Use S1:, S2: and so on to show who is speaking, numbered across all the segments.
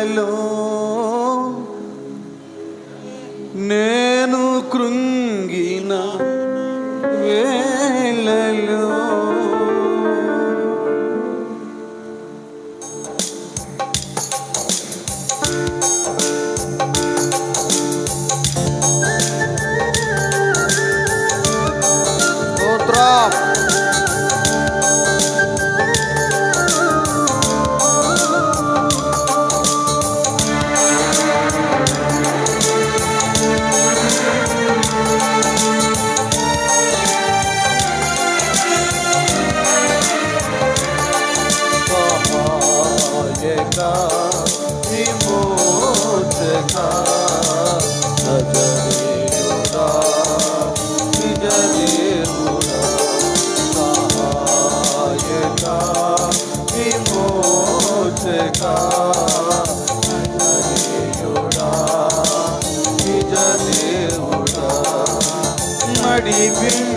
S1: వేళలో నేను కృంగిన వేళలో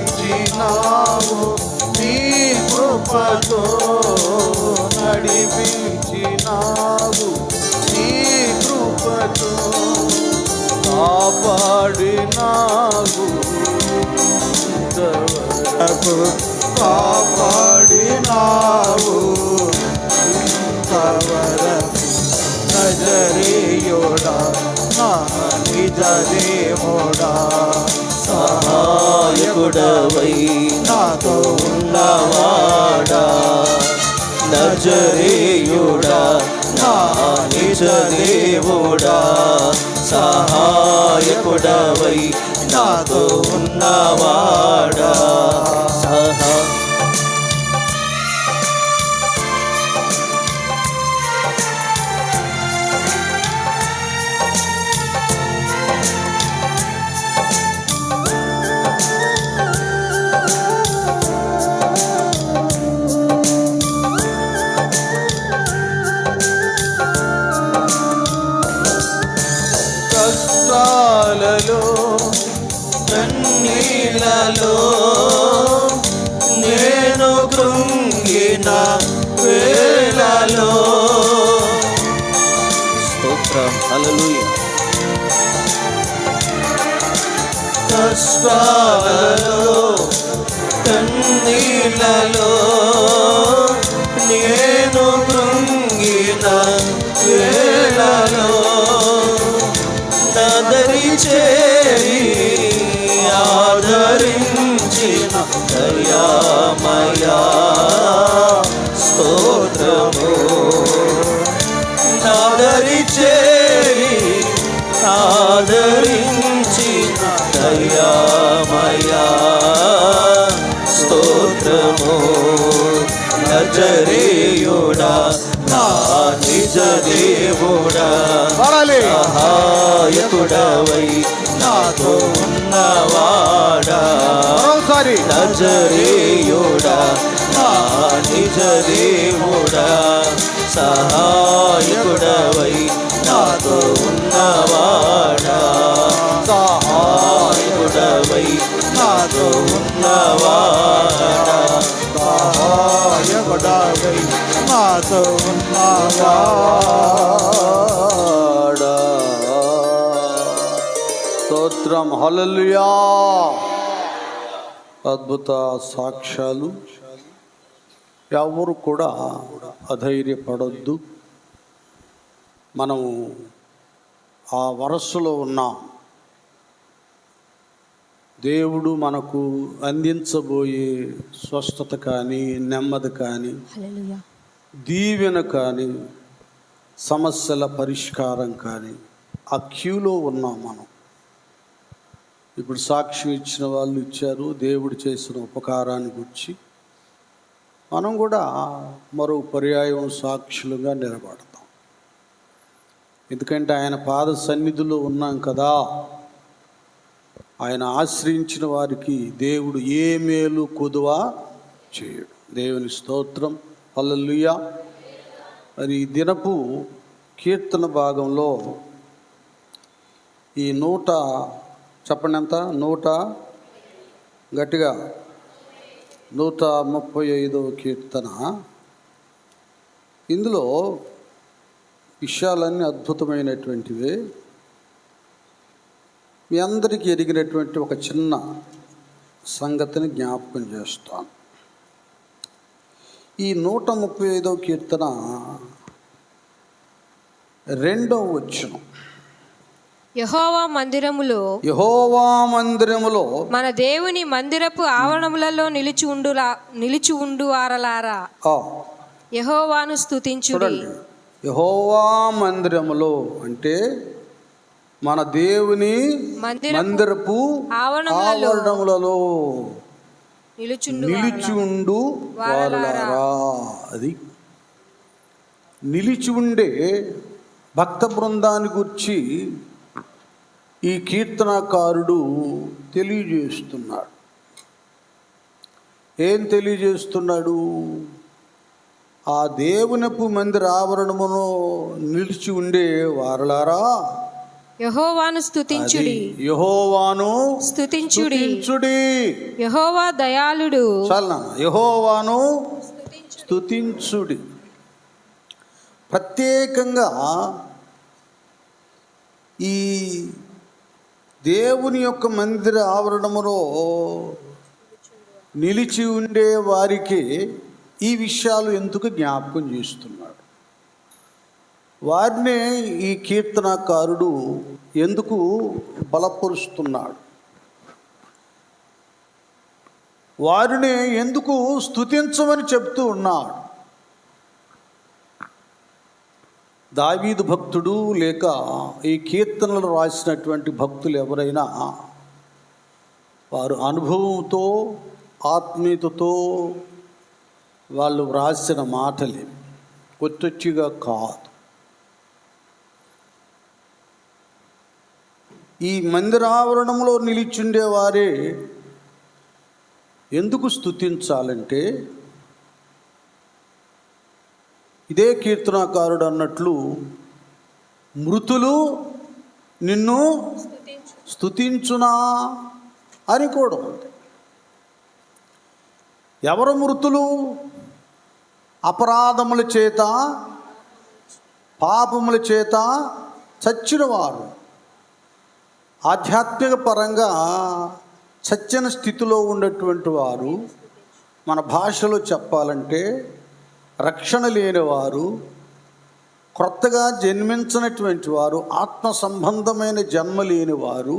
S1: నడిపించినావు నీ కృపతో, నడిపించినావు నీ కృపతో, కాపాడినావు కాపాడినావు ఇంతవరకు. నజరేయుడా నా నిజ దేవుడా,
S2: సహాయకుడవై నాతో ఉన్నవాడా, నజరేయుడా నా నిజ దేవుడా, సహాయకుడవై నాతో ఉన్నవాడా.
S1: కష్టాలలో
S2: కన్నీళ్ళలో నేను కృంగిన వేళలో, స్తోత్రం హల్లెలూయా. కష్టాలలో కన్నీళ్ళలో నేను కృంగిన వేళలో, నదరి చేరి ఆదరించిన దయామయా స్తోత్రము. నదరి చేరి ఆదరించిన దయామయా స్తోత్రము. నజరేయుడా నా నిజ దేవుడా, సహాయకుడవై నాతో ఉన్నవాడా, నజరేయుడా నా నిజ దేవుడా, సహాయకుడవై నాతో ఉన్నవాడా, సహాయకుడవై నాతో ఉన్నవాడా,
S1: సహాయకుడవై నాతో ఉన్నవాడా. స్తోత్రం హల్లెలూయా. అద్భుత సాక్ష్యాలు. ఎవరు కూడా అధైర్యపడొద్దు. మనము ఆ వరసలో ఉన్నాం. దేవుడు మనకు అందించబోయే స్వస్థత కానీ, నెమ్మది కానీ, దీవెన కానీ, సమస్యల పరిష్కారం కానీ ఆ క్యూలో ఉన్నాం మనం. ఇప్పుడు సాక్ష్యం ఇచ్చిన వాళ్ళు ఇచ్చారు దేవుడు చేసిన ఉపకారాన్ని గురించి. మనం కూడా మరో పర్యాయం సాక్షులుగా నిలబడతాం. ఎందుకంటే ఆయన పాద సన్నిధిలో ఉన్నాం కదా. ఆయన ఆశ్రయించిన వారికి దేవుడు ఏ మేలు కొదువా చేయడు. దేవుని స్తోత్రం హల్లెలూయా. మరి ఈ దినపు కీర్తన భాగంలో ఈ 100 చెప్పండి ఎంత 100 గట్టిగా 135వ కీర్తన. ఇందులో విషయాలన్నీ అద్భుతమైనటువంటివే. మీ అందరికీ ఎరిగినటువంటి ఒక చిన్న సంగతిని జ్ఞాపకం చేస్తాను. ఈ 135వ కీర్తన 2వ వచనం,
S3: యెహోవా మందిరములో మన దేవుని మందిరపు ఆవరణములలో నిలిచి ఉండువారలారా యెహోవాను స్తుతించుడి.
S1: యెహోవా మందిరములో అంటే మన దేవుని మందిరపు ఆవరణములలో నిలిచి ఉండు వారలారా. అది నిలిచి ఉండే భక్త బృందాన్ని గురించి ఈ కీర్తనాకారుడు తెలియజేస్తున్నాడు. ఏం తెలియజేస్తున్నాడు? ఆ దేవునపు మందిర ఆవరణమును నిలిచి ఉండే వారలారా
S3: యెహోవాను స్తుతించుడి.
S1: యెహోవాను
S3: స్తుతించుడి.
S1: యెహోవా
S3: దయాళుడు.
S1: చాలా యెహోవాను స్తుతించుడి. ప్రత్యేకంగా ఈ దేవుని యొక్క మందిర ఆవరణములో నిలిచి ఉండే వారికి ఈ విషయాలు ఎందుకు జ్ఞాపకం చేస్తున్నాడు? వారినే ఈ కీర్తనాకారుడు ఎందుకు బలపరుస్తున్నాడు? వారిని ఎందుకు స్తుతించమని చెప్తూ ఉన్నాడు? దావీదు భక్తుడు లేక ఈ కీర్తనలు రాసినటువంటి భక్తులు ఎవరైనా వారు అనుభవంతో ఆత్మీయతతో వాళ్ళు వ్రాసిన మాటలే, కొత్తొచ్చిగా కాదు. ఈ మందిరావరణంలో నిలిచుండేవారే ఎందుకు స్తుతించాలంటే, ఇదే కీర్తనాకారుడు అన్నట్లు మృతులు నిన్ను స్తుతించునా అని కూడా ఉంది. ఎవరు మృతులు? అపరాధముల చేత పాపముల చేత చచ్చిన వారు, ఆధ్యాత్మిక పరంగా చచ్చిన స్థితిలో ఉన్నటువంటి వారు, మన భాషలో చెప్పాలంటే రక్షణ లేనివారు, క్రొత్తగా జన్మించినటువంటి వారు, ఆత్మ సంబంధమైన జన్మ లేని వారు,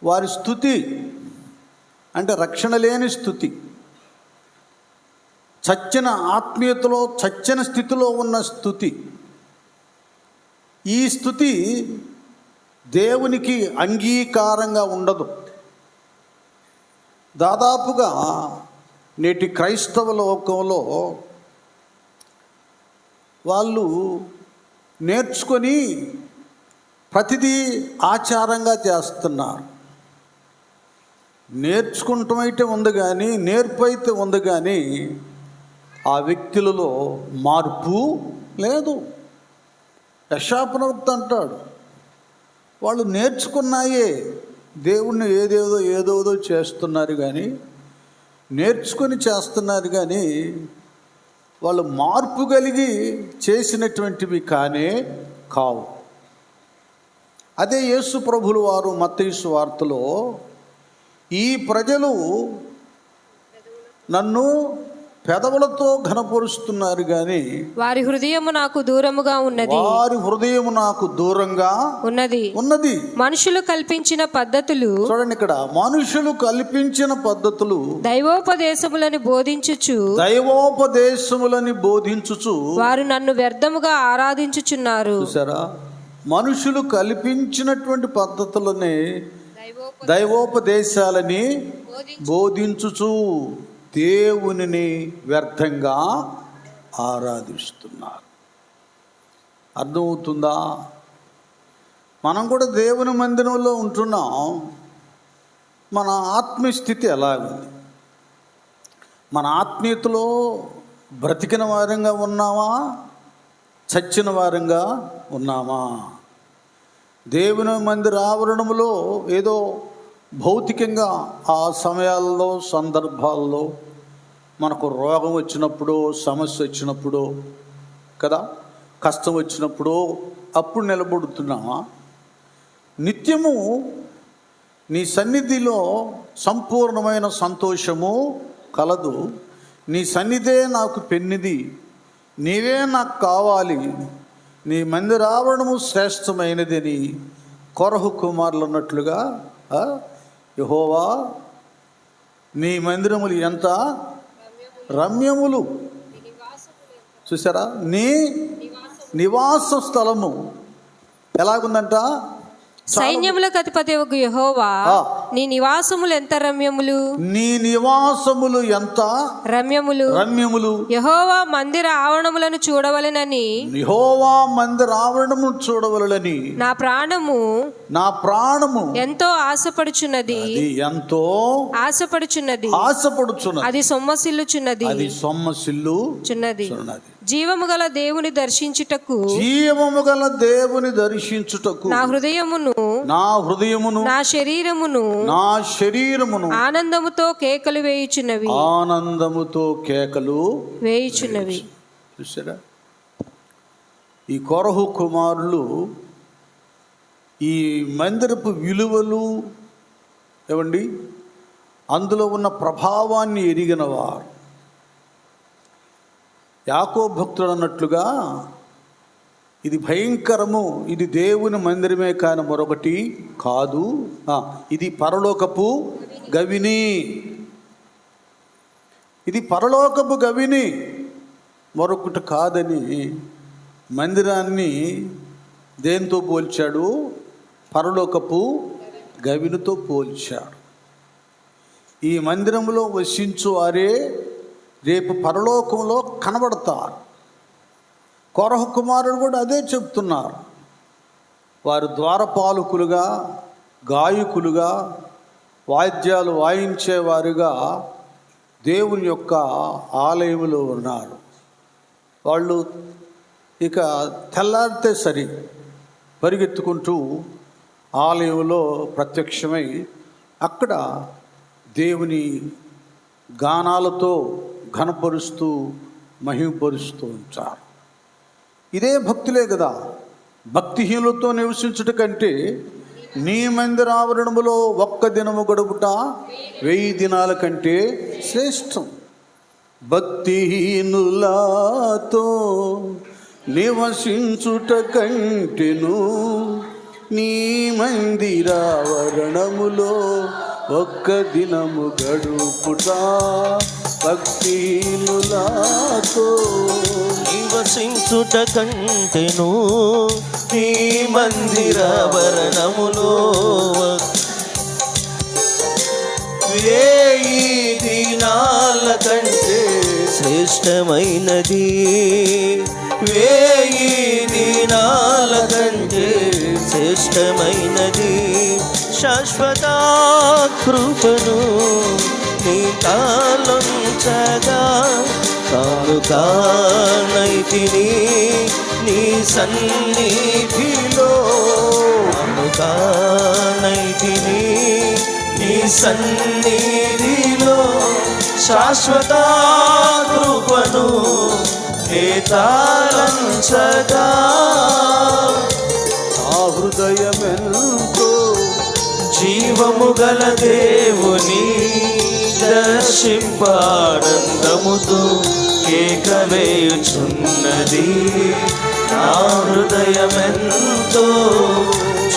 S1: వారి స్థుతి అంటే రక్షణ లేని స్థుతి, చచ్చిన ఆత్మీయతలో చచ్చిన స్థితిలో ఉన్న స్థుతి. ఈ స్థుతి దేవునికి అంగీకారంగా ఉండదు. దాదాపుగా నేటి క్రైస్తవ లోకంలో వాళ్ళు నేర్చుకొని ప్రతిదీ ఆచారంగా చేస్తున్నారు. నేర్చుకుంటాం అయితే ఉంది కానీ, నేర్పు అయితే ఉంది కానీ ఆ వ్యక్తులలో మార్పు లేదు. యెషయా అంటాడు, వాళ్ళు నేర్చుకున్నాయే దేవుణ్ణి ఏదేదో చేస్తున్నారు కానీ, నేర్చుకొని చేస్తున్నారు కానీ వాళ్ళు మార్పు కలిగి చేసినటువంటివి కానే కావు. అదే యేసు ప్రభులు వారు మత్తయి సువార్తలో, ఈ ప్రజలు నన్ను పెదవులతో ఘనపరుస్తున్నారు కానీ
S3: వారి హృదయము నాకు దూరముగా ఉన్నది.
S1: వారి హృదయము నాకు దూరంగా ఉన్నది.
S3: మనుషులు కల్పించిన పద్ధతులు,
S1: చూడండి ఇక్కడ, మనుషులు కల్పించిన పద్ధతులు
S3: దైవోపదేశములని బోధించుచు వారు నన్ను వ్యర్థముగా ఆరాధించుచున్నారు.
S1: చూసారా? మనుషులు కల్పించినటువంటి పద్ధతులని, దైవోపదేశాలని బోధించుచు దేవునిని వ్యర్థంగా ఆరాధిస్తున్నారు. అర్థమవుతుందా? మనం కూడా దేవుని మందిరంలో ఉంటున్నాం. మన ఆత్మీయస్థితి ఎలాగుంది? మన ఆత్మీయతలో బ్రతికిన వారంగా ఉన్నామా, చచ్చిన వారంగా ఉన్నామా? దేవుని మందిర ఆవరణములో ఏదో భౌతికంగా ఆ సమయాల్లో సందర్భాల్లో మనకు రోగం వచ్చినప్పుడు, సమస్య వచ్చినప్పుడు కదా, కష్టం వచ్చినప్పుడు అప్పుడు నిలబడుతున్నా, నిత్యము నీ సన్నిధిలో సంపూర్ణమైన సంతోషము కలదు. నీ సన్నిధే నాకు పెన్నిది, నీవే నాకు కావాలి, నీ మందిరావరణము శ్రేష్టమైనది అని కొరహు కుమారులు అన్నట్లుగా యెహోవా నీ మందిరములు ఎంత రమ్యములు. చూసారా, నీ నివాస స్థలము ఎలాగుందంట?
S3: సైన్యములకు అధిపతియగు యెహోవా నీ నివాసములు ఎంత రమ్యములు,
S1: నీ నివాసములు ఎంత
S3: రమ్యములు
S1: రమ్యములు.
S3: యెహోవా మందిర ఆవరణములను చూడవలెనని,
S1: యెహోవా మందిర ఆవరణము చూడవలెనని
S3: నా ప్రాణము
S1: ఎంతో
S3: ఆశపడుచున్నది.
S1: అది ఎంతో
S3: ఆశపడుచున్నది,
S1: ఆశపడుచున్నది,
S3: అది సొమ్మసిల్లుచున్నది,
S1: అది సొమ్మసిల్లు
S3: చున్నది.
S1: చున్నది.
S3: జీవము గల దేవుని దర్శించుటకు,
S1: జీవము గల దేవుని దర్శించుటకు
S3: నా హృదయమును
S1: నా శరీరమును
S3: ఆనందముతో కేకలు వేయుచున్నవి.
S1: చూసారా, ఈ కొరహు కుమారులు ఈ మందిరపు విలువలు ఏమండి, అందులో ఉన్న ప్రభావాన్ని ఎరిగినవారు. యాకోబు భక్తుడు అన్నట్లుగా ఇది భయంకరము, ఇది దేవుని మందిరమే కాని మరొకటి కాదు, ఇది పరలోకపు గవిని, ఇది పరలోకపు గవిని, మరొకటి కాదని మందిరాన్ని దేంతో పోల్చాడు? పరలోకపు గవినితో పోల్చాడు. ఈ మందిరంలో వసించు వారే రేపు పరలోకంలో కనబడతారు. కొరహు కుమారుడు కూడా అదే చెప్తున్నారు. వారు ద్వారపాలకులుగా, గాయకులుగా, వాద్యాలు వాయించేవారుగా దేవుని యొక్క ఆలయంలో ఉన్నారు. వాళ్ళు ఇక తెల్లారితే సరి పరిగెత్తుకుంటూ ఆలయంలో ప్రత్యక్షమై అక్కడ దేవుని గానాలతో ఘనపరుస్తూ మహిమపరుస్తూ ఉంటారు. ఇదే భక్తులే కదా. భక్తిహీనులతో నివసించుట కంటే నీ మందిరావరణములో ఒక్క దినము గడుపుట 1000 దినాల కంటే శ్రేష్టం. భక్తిహీనులతో నివసించుట కంటెను నీ మందిరావరణములో ఒక్క దినము గడుపుట. భక్తిహీనులతో
S2: నివసించుట కంటెను నీ మందిరావరణములో 1000 దినాల కంటే శ్రేష్టమైనది. 1000 దినాల కంటే శ్రేష్టమైనది. శాశ్వత కృపను నీ తాళంచగా కానుకానైతిని నీ సన్నిధిలో, కానుకానైతిని నీ సన్నిధిలో. శాశ్వత కృపను నీ తాళంచగా
S1: ఆ హృదయమెంతో
S2: జీవము గల దేవుని దర్శింపానందముతో కేకవేయుచున్నది. నా హృదయమెంతో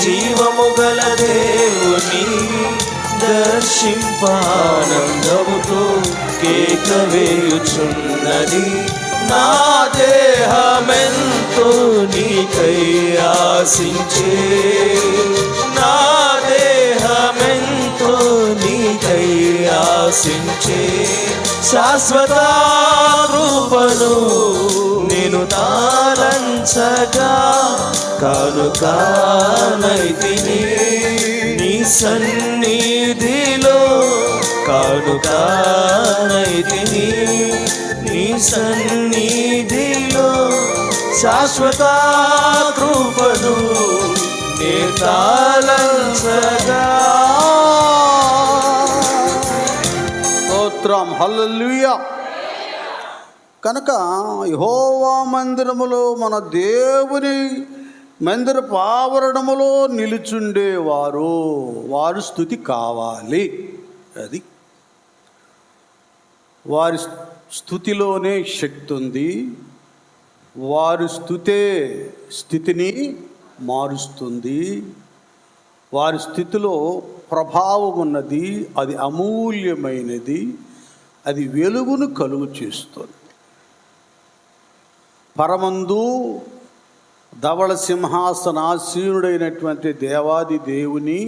S2: జీవము గల దేవుని దర్శింపానందముతో కేకవేయుచున్నది. నా దేహమెంతో నీకై ఆశించే, నా దేహమెంతో నీకై ఆశించే. శాశ్వత రూపను నేను తాళంచగా కానుకానైతిని నీ సన్నిధిలో, కానుకానైతిని నీ సన్నిధిలో. శాశ్వత కృపను నే తాళంచగా.
S1: స్తోత్రం, హల్లెలూయా. కనుక యెహోవా మందిరములో మన దేవుని మందిరపు ఆవరణములో నిలుచుండేవారు వారి స్తుతి కావాలి. అది వారి స్తుతిలోనే శక్తి ఉంది. వారి స్తుతే స్థితిని మారుస్తుంది. వారి స్థితిలో ప్రభావం ఉన్నది. అది అమూల్యమైనది. అది వెలుగును కలుగు చేస్తుంది. పరమందు ధవళ సింహాసనాసీనుడైనటువంటి దేవాది దేవుని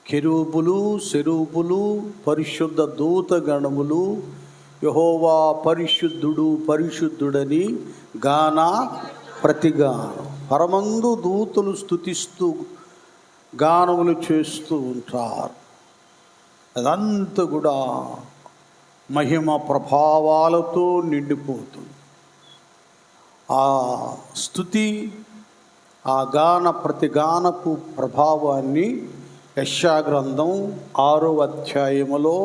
S1: కెరూబులు, సెరూబులు, పరిశుద్ధ దూతగణములు యెహోవా పరిశుద్ధుడు పరిశుద్ధుడని గాన ప్రతిగానం. పరమందు దూతలు స్తుతిస్తూ గానములు చేస్తూ ఉంటారు. అదంతా కూడా మహిమ ప్రభావాలతో నిండిపోతుంది. ఆ స్తుతి, ఆ గాన ప్రతిగానపు ప్రభావాన్ని యెషయా గ్రంథం 6వ అధ్యాయములో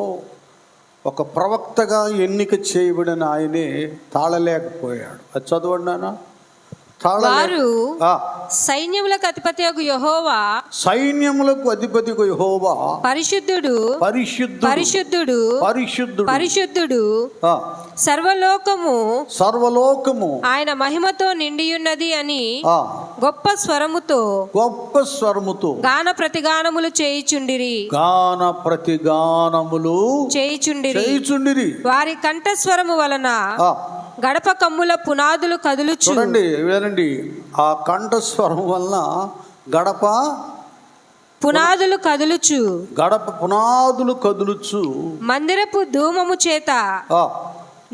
S1: ఒక ప్రవక్తగా ఎన్నిక చేయబడిన ఆయనే తాళలేకపోయాడు. అది చదవండి నాన్న.
S3: వారు సైన్యములకు అధిపతి యెహోవా,
S1: సైన్యములకు అధిపతి యెహోవా
S3: పరిశుద్ధుడు
S1: పరిశుద్ధుడు
S3: పరిశుద్ధుడు
S1: పరిశుద్ధుడు
S3: పరిశుద్ధుడు సర్వలోకము
S1: సర్వలోకము
S3: ఆయన మహిమతో నిండియున్నది అని గొప్ప స్వరముతో గాన ప్రతిగానములు చేయుచుండిరి. వారి కంఠస్వరము వలన గడప కమ్ముల పునాదులు కదులుచు.
S1: చూడండి, వినండి. ఆ కంఠస్వరం వలన గడప
S3: పునాదులు కదులుచు మందిరపు ధూమము చేత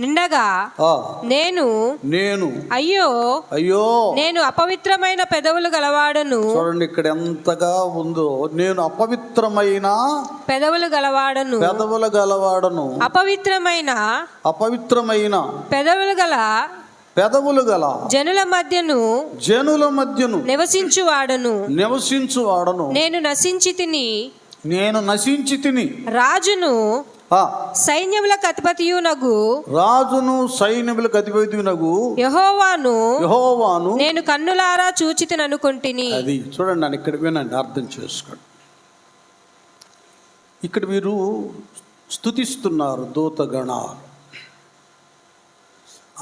S3: నిండగా నేను అయ్యో నేను అపవిత్రమైన పెదవులు గలవాడను.
S1: చూడండి ఇక్కడ ఎంతగా ఉందో. నేను అపవిత్రమైన
S3: పెదవులు గలవాడను అపవిత్రమైన పెదవులు గల జనుల మధ్యను నివసించువాడను. నేను నశించి తిని రాజును సైన్యములకు అధిపతియునగు యెహోవాను నేను కన్నులారా చూచితిననుకొంటిని.
S1: అది చూడండి నన్ను ఇక్కడ వినండి, అర్థం చేసుకోండి. ఇక్కడ వీరు స్తుతిస్తున్నారు దూతగణాలు.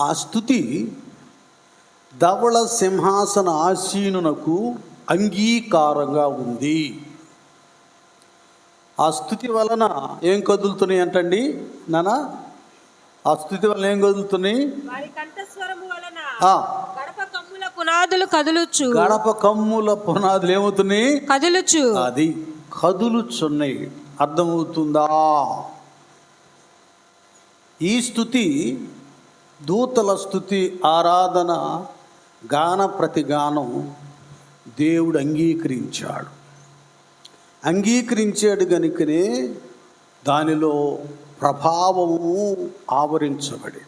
S1: ఆ స్తుతి ధవళ సింహాసన ఆసీనునకు అంగీకారంగా ఉంది. ఆ స్థుతి వలన ఏం కదులుతున్నాయి అంటండి నాన్న? ఆ స్థుతి వలన ఏం కదులుతున్నాయి? గడప కమ్ముల పునాదులు ఏమవుతున్నాయి? అది కదులుచున్నాయి. అర్థమవుతుందా? ఈ స్థుతి, దూతల స్థుతి, ఆరాధన, గాన ప్రతిగానం దేవుడు అంగీకరించాడు గనుకనే దానిలో ప్రభావము ఆవరించబడి.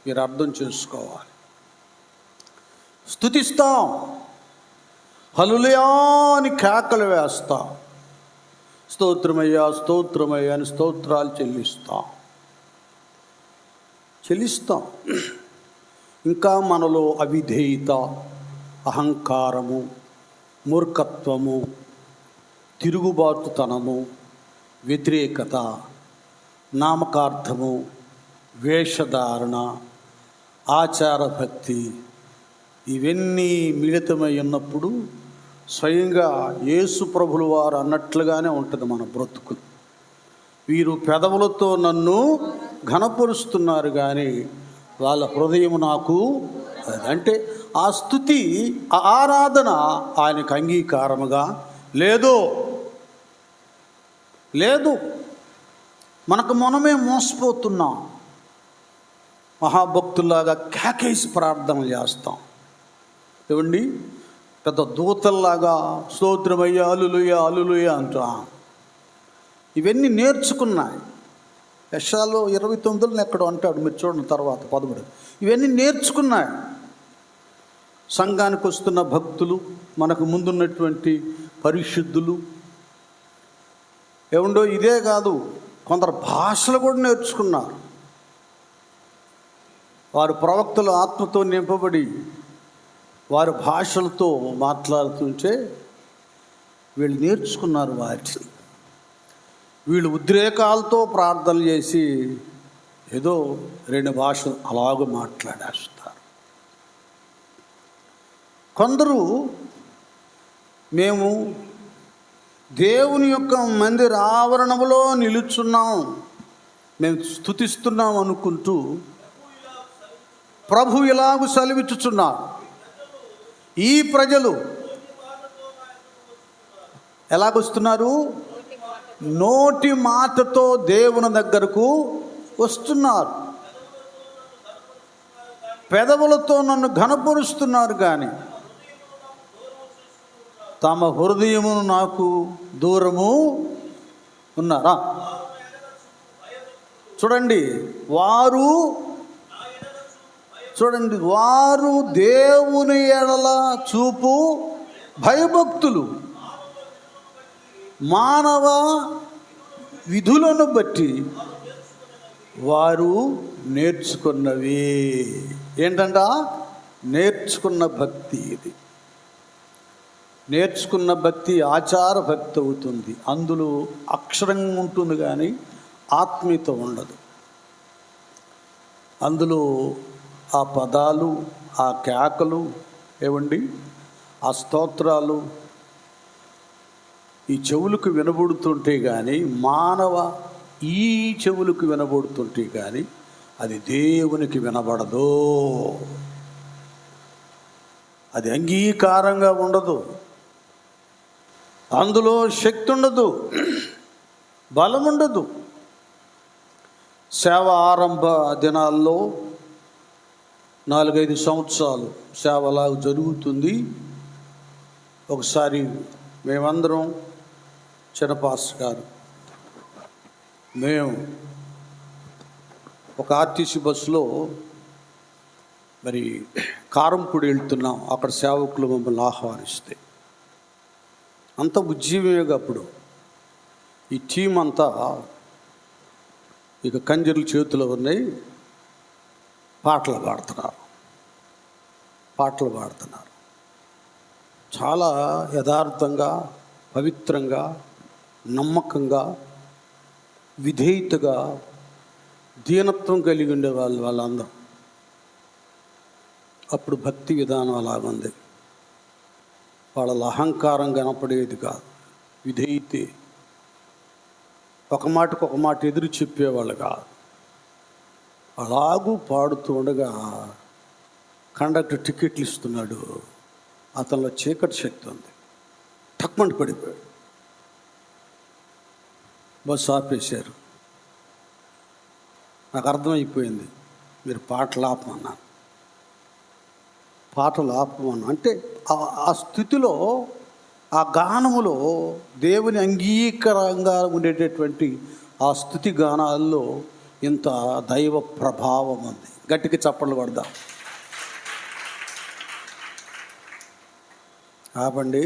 S1: మీరు అర్థం చేసుకోవాలి. స్తుతిస్తాం, హల్లెలూయా అని కేకలు వేస్తాం, స్తోత్రమయ్యా స్తోత్రమయ్యా అని స్తోత్రాలు చెల్లిస్తాం. ఇంకా మనలో అవిధేయత, అహంకారము, మూర్ఖత్వము, తిరుగుబాటుతనము, వ్యతిరేకత, నామకార్థము, వేషధారణ, ఆచారభక్తి ఇవన్నీ మిళితమై ఉన్నప్పుడు స్వయంగా యేసు ప్రభులు వారు అన్నట్లుగానే ఉంటుంది మన బ్రతుకులు. వీరు పెదవులతో నన్ను ఘనపరుస్తున్నారు కానీ వాళ్ళ హృదయం నాకు అంటే ఆ స్తుతి, ఆ ఆరాధన ఆయనకు అంగీకారముగా లేదు. మనకు మనమే మోసపోతున్నాం. మహాభక్తుల్లాగా కేకేసి ప్రార్థనలు చేస్తాం. ఏమండి, పెద్ద దూతల్లాగా స్తోత్రమయ్యా హల్లెలూయా హల్లెలూయా అంటాం. ఇవన్నీ నేర్చుకున్నాయి. యెషయాలో 29 ఎక్కడో అంటాడు, మీరు చూడండి తర్వాత 13. ఇవన్నీ నేర్చుకున్నాయి. సంఘానికి వస్తున్న భక్తులు, మనకు ముందున్నటువంటి పరిశుద్ధులు ఏముండో ఇదే కాదు, కొందరు భాషలు కూడా నేర్చుకున్నారు. వారు ప్రవక్తలు ఆత్మతో నింపబడి వారి భాషలతో మాట్లాడుతుంటే వీళ్ళు నేర్చుకున్నారు వాటిని. వీళ్ళు ఉద్రేకాలతో ప్రార్థనలు చేసి ఏదో 2 భాషలు అలాగ మాట్లాడేస్తారు. కొందరు మేము దేవుని యొక్క మందిర ఆవరణములో నిలుచున్నాం, మేము స్తుతిస్తున్నాం అనుకుంటూ ప్రభు ఇలాగూ సెలవిచ్చుచున్నారు. ఈ ప్రజలు ఎలాగొస్తున్నారు? నోటి మాటతో దేవుని దగ్గరకు వస్తున్నారు, పెదవులతో నన్ను ఘనపరుస్తున్నారు, కానీ తమ హృదయమును నాకు దూరము ఉన్నారా? చూడండి, వారు దేవుని ఎడల చూపు భయభక్తులు మానవ విధులను బట్టి వారు నేర్చుకున్నవి. ఏంటంట? నేర్చుకున్న భక్తి. ఇది నేర్చుకున్న భక్తి ఆచార భక్తి అవుతుంది. అందులో అక్షరం ఉంటుంది కానీ ఆత్మీయత ఉండదు. అందులో ఆ పదాలు, ఆ కేకలు, ఏవండి, ఆ స్తోత్రాలు ఈ చెవులకు వినబడుతుంటే కానీ, ఈ చెవులకు వినబడుతుంటే కానీ అది దేవునికి వినబడదు. అది అంగీకారంగా ఉండదు. అందులో శక్తి ఉండదు, బలం ఉండదు. సేవ ఆరంభ దినాల్లో 4-5 సంవత్సరాలు సేవలా జరుగుతుంది. ఒకసారి మేమందరం, చిన్నపాస్ గారు, మేము ఒక ఆర్టీసీ బస్సులో మరి కారంపూడి వెళ్తున్నాం. అక్కడ సేవకులు మమ్మల్ని ఆహ్వానిస్తే అంత ఉజ్జీవమేగా. అప్పుడు ఈ టీం అంతా ఇక కంజర్లు చేతిలో ఉన్నాయి, పాటలు పాడుతున్నారు. చాలా యథార్థంగా, పవిత్రంగా, నమ్మకంగా, విధేయతగా, దీనత్వం కలిగి ఉండే వాళ్ళందరూ. అప్పుడు భక్తి విధానం అలాగుంది. వాళ్ళ అహంకారం కనపడేది కాదు, విధేయతే. ఒక మాటకు ఒక మాట ఎదురు చెప్పేవాళ్ళు కాదు. అలాగూ పాడుతూ ఉండగా కండక్టర్ టికెట్లు ఇస్తున్నాడు. అతనిలో చీకటి శక్తి ఉంది. టక్మంటి పడిపోయాడు. బస్సు ఆపేశారు. నాకు అర్థమైపోయింది, మీరు పాటలు ఆపమన్నాను. అంటే ఆ స్థితిలో, ఆ గానములో, దేవుని అంగీకారంగా ఉండేటటువంటి ఆ స్థుతి గానాల్లో ఇంత దైవ ప్రభావం ఉంది. గట్టికి చప్పట్లు పడదాం. ఆపండి,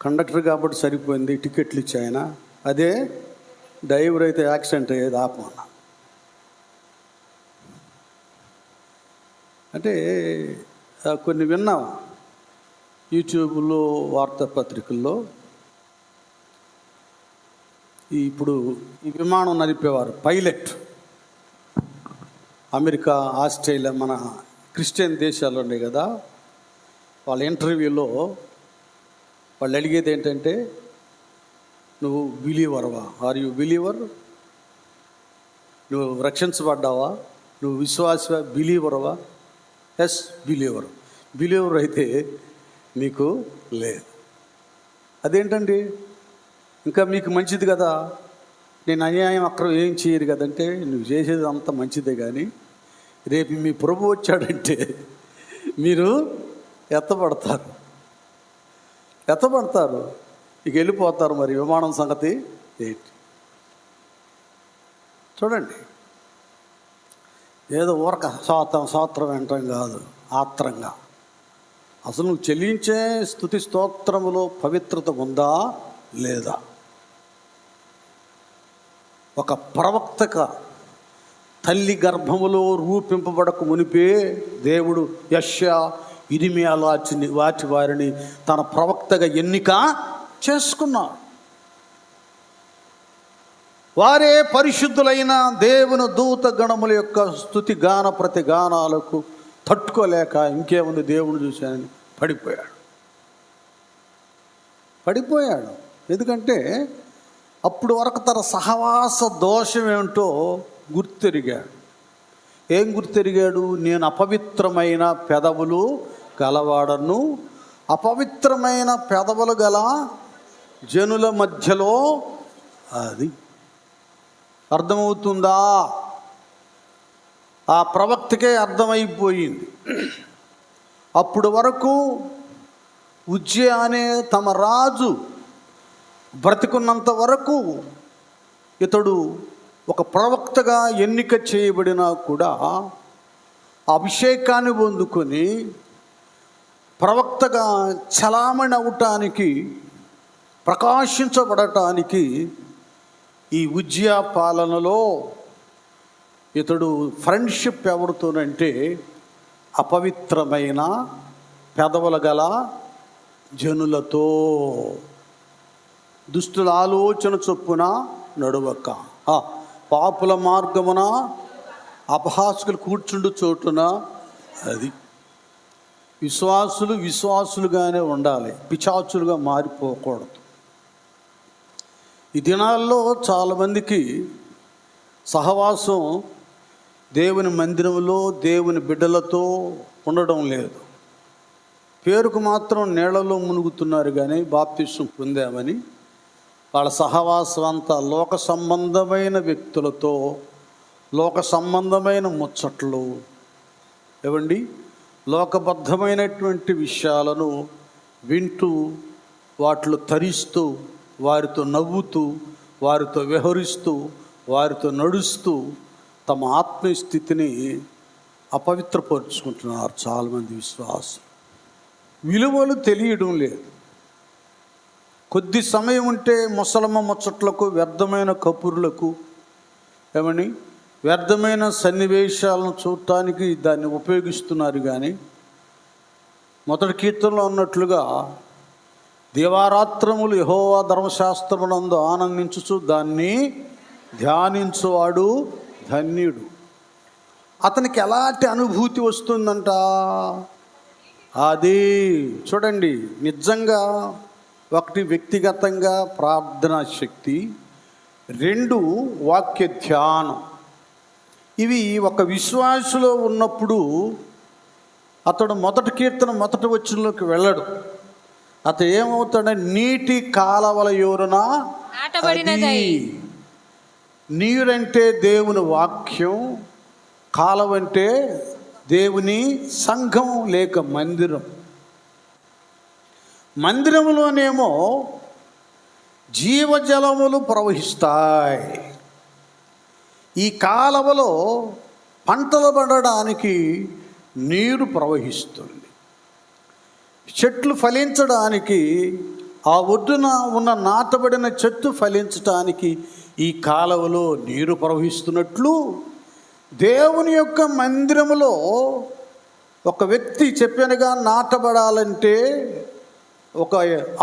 S1: కండక్టర్ కాబట్టి సరిపోయింది, టికెట్లు ఇచ్చాయన. అదే డ్రైవర్ అయితే యాక్సిడెంట్ అయ్యేది, ఆపమన్నా. అంటే కొన్ని విన్నాం యూట్యూబ్లో, వార్తాపత్రికల్లో. ఇప్పుడు ఈ విమానం నడిపేవారు పైలట్, అమెరికా, ఆస్ట్రేలియా, మన క్రిస్టియన్ దేశాలు ఉన్నాయి కదా, వాళ్ళ ఇంటర్వ్యూలో వాళ్ళు అడిగేది ఏంటంటే, నువ్వు బిలీవర్వా? Are you believer? నువ్వు రక్షించబడ్డావా? నువ్వు విశ్వాస బిలీవర్వా? Yes, believer. బిలీవర్ అయితే నీకు లేదు. అదేంటండి, ఇంకా మీకు మంచిది కదా, నేను అన్యాయం అక్కడ ఏం చేయరు కదంటే, నువ్వు చేసేది అంత మంచిదే, కానీ రేపు మీ ప్రభు వచ్చాడంటే మీరు ఎత్తపడతారు, ఇక వెళ్ళిపోతారు. మరి విమానం సంగతి ఏంటి? చూడండి, ఏదో ఊరక స్తోత్రం వినటం కాదు, ఆత్రంగా. అసలు నువ్వు చెల్లించే స్తుతి స్తోత్రములో పవిత్రత ఉందా లేదా? ఒక ప్రవక్తగా తల్లి గర్భములో రూపింపబడక మునిపే దేవుడు యెషయా, ఇర్మీయా వాటి వారిని తన ప్రవక్తగా ఎన్నిక చేసుకున్నాడు. వారే పరిశుద్ధులైన దేవుని దూత గణముల యొక్క స్తుతి గాన ప్రతి గానాలకు తట్టుకోలేక ఇంకేముంది దేవుని చూశానని పడిపోయాడు. ఎందుకంటే అప్పుడు వరకు తన సహవాస దోషం ఏమిటో గుర్తెరిగాడు. ఏం గుర్తెరిగాడు? నేను అపవిత్రమైన పెదవులు గలవాడను, అపవిత్రమైన పెదవులు గల జనుల మధ్యలో. అది అర్థమవుతుందా? ఆ ప్రవక్తకే అర్థమైపోయింది. అప్పుడు వరకు ఉజ్జియా అనే తమ రాజు బ్రతికున్నంత వరకు ఇతడు ఒక ప్రవక్తగా ఎన్నిక చేయబడినా కూడా అభిషేకాన్ని పొందుకొని ప్రవక్తగా చలామణి అవటానికి, ప్రకాశించబడటానికి ఈ ఉజ్జియా పాలనలో ఇతడు ఫ్రెండ్షిప్ ఎవరితోనంటే అపవిత్రమైన పెదవుల గల జనులతో, దుష్టుల ఆలోచన చొప్పున నడువక, పాపుల మార్గమున అపహాసకులు కూర్చుండు చోటున. అది విశ్వాసులుగానే ఉండాలి, పిశాచులుగా మారిపోకూడదు. ఈ దినాల్లో చాలామందికి సహవాసం దేవుని మందిరంలో దేవుని బిడ్డలతో ఉండడం లేదు. పేరుకు మాత్రం నీళ్లలో మునుగుతున్నారు కానీ బాప్తిసం పొందామని వాళ్ళ సహవాసం అంతా లోక సంబంధమైన వ్యక్తులతో, లోక సంబంధమైన ముచ్చట్లు, ఏవండి, లోకబద్ధమైనటువంటి విషయాలను వింటూ వాటిలో తరిస్తూ, వారితో నవ్వుతూ, వారితో వ్యవహరిస్తూ, వారితో నడుస్తూ తమ ఆత్మీయ స్థితిని అపవిత్రపరుచుకుంటున్నారు చాలామంది విశ్వాసులు. విలువలు తెలియడం లేదు. కొద్ది సమయం ఉంటే ముసలమ్మ ముచ్చట్లకు, వ్యర్థమైన కబుర్లకు, ఏమని వ్యర్థమైన సన్నివేశాలను చూడటానికి దాన్ని ఉపయోగిస్తున్నారు. కానీ మొదటి కీర్తనలో ఉన్నట్లుగా దివారాత్రములు యెహోవా ధర్మశాస్త్రమునందు ఆనందించుచు దాన్ని ధ్యానించువాడు ధన్యుడు. అతనికి ఎలాంటి అనుభూతి వస్తుందంట? అది చూడండి, నిజంగా ఒకటి వ్యక్తిగతంగా ప్రార్థనా శక్తి, రెండు వాక్య ధ్యానం. ఇవి ఒక విశ్వాసులో ఉన్నప్పుడు అతడు మొదటి కీర్తన మొదటి వచనంలోకి వెళ్ళడు. అతడు ఏమవుతాడంటే నీటి కాలవల యోరున నీరంటే దేవుని వాక్యం, కాలవంటే దేవుని సంఘం లేక మందిరం. మందిరములోనేమో జీవజలములు ప్రవహిస్తాయి. ఈ కాలవలో పంటలు పండడానికి నీరు ప్రవహిస్తుంది. చెట్లు ఫలించడానికి, ఆ ఒడ్డున ఉన్న నాటబడిన చెట్టు ఫలించడానికి ఈ కాలవలో నీరు ప్రవహిస్తున్నట్లు దేవుని యొక్క మందిరములో ఒక వ్యక్తి చెప్పానుగా నాటబడాలంటే ఒక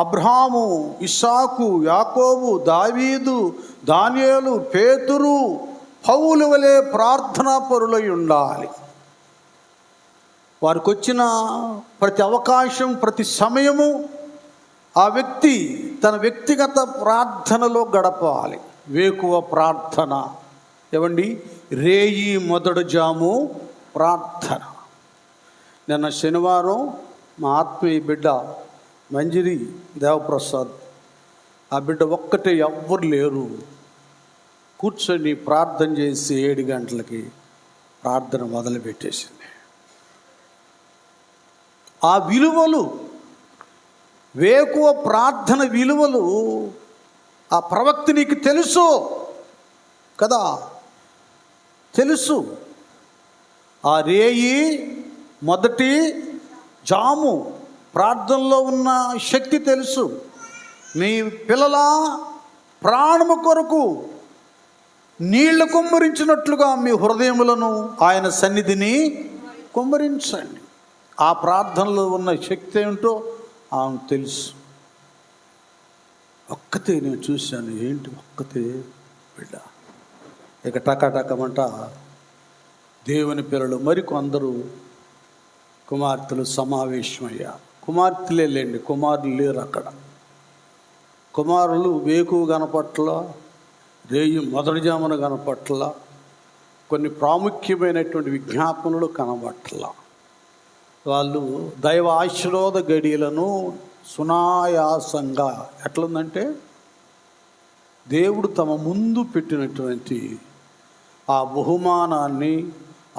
S1: అబ్రహాము, ఇస్సాకు, యాకోబు, దావీదు, దానియేలు, పేతురు, పౌలు వలె ప్రార్థనా పరులై ఉండాలి. వారికి వచ్చిన ప్రతి అవకాశం, ప్రతి సమయము ఆ వ్యక్తి తన వ్యక్తిగత ప్రార్థనలో గడపాలి. వేకువ ప్రార్థన, ఏమండి, రేయి మొదటి జాము ప్రార్థన. నిన్న శనివారం మా ఆత్మీయ బిడ్డ మంజిరి దేవప్రసాద్, ఆ బిడ్డ ఒక్కటే, ఎవ్వరు లేరు, కూర్చొని ప్రార్థన చేసి 7 గంటలకి ప్రార్థన మొదలుపెట్టేసింది. ఆ విలువలు, వేకువ ప్రార్థన విలువలు ఆ ప్రవక్త నీకు తెలుసు కదా, తెలుసు. ఆ రేయి మొదటి జాము ప్రార్థనలో ఉన్న శక్తి తెలుసు. మీ పిల్లల ప్రాణము కొరకు నీళ్లు కుమ్మరించినట్లుగా మీ హృదయములను ఆయన సన్నిధిని కుమ్మరించండి. ఆ ప్రార్థనలో ఉన్న శక్తి ఏమిటో ఆమె తెలుసు. ఒక్కతే నేను చూశాను, ఏంటి ఒక్కతే బిడ్డ. ఇక టకటకమంట దేవుని పిల్లలు మరికొందరు కుమార్తెలు సమావేశమయ్యారు. కుమార్తెలే లేండి, కుమారులు లేరు అక్కడ. కుమారులు వేకువ కనపట్ల, రేయి మొదటి జామున కనపట్ల, కొన్ని ప్రాముఖ్యమైనటువంటి విజ్ఞాపనలు కనబట్ల. వాళ్ళు దైవ ఆశీర్వాద గడియలను సునాయాసంగా, ఎట్లుందంటే దేవుడు తమ ముందు పెట్టినటువంటి ఆ బహుమానాన్ని,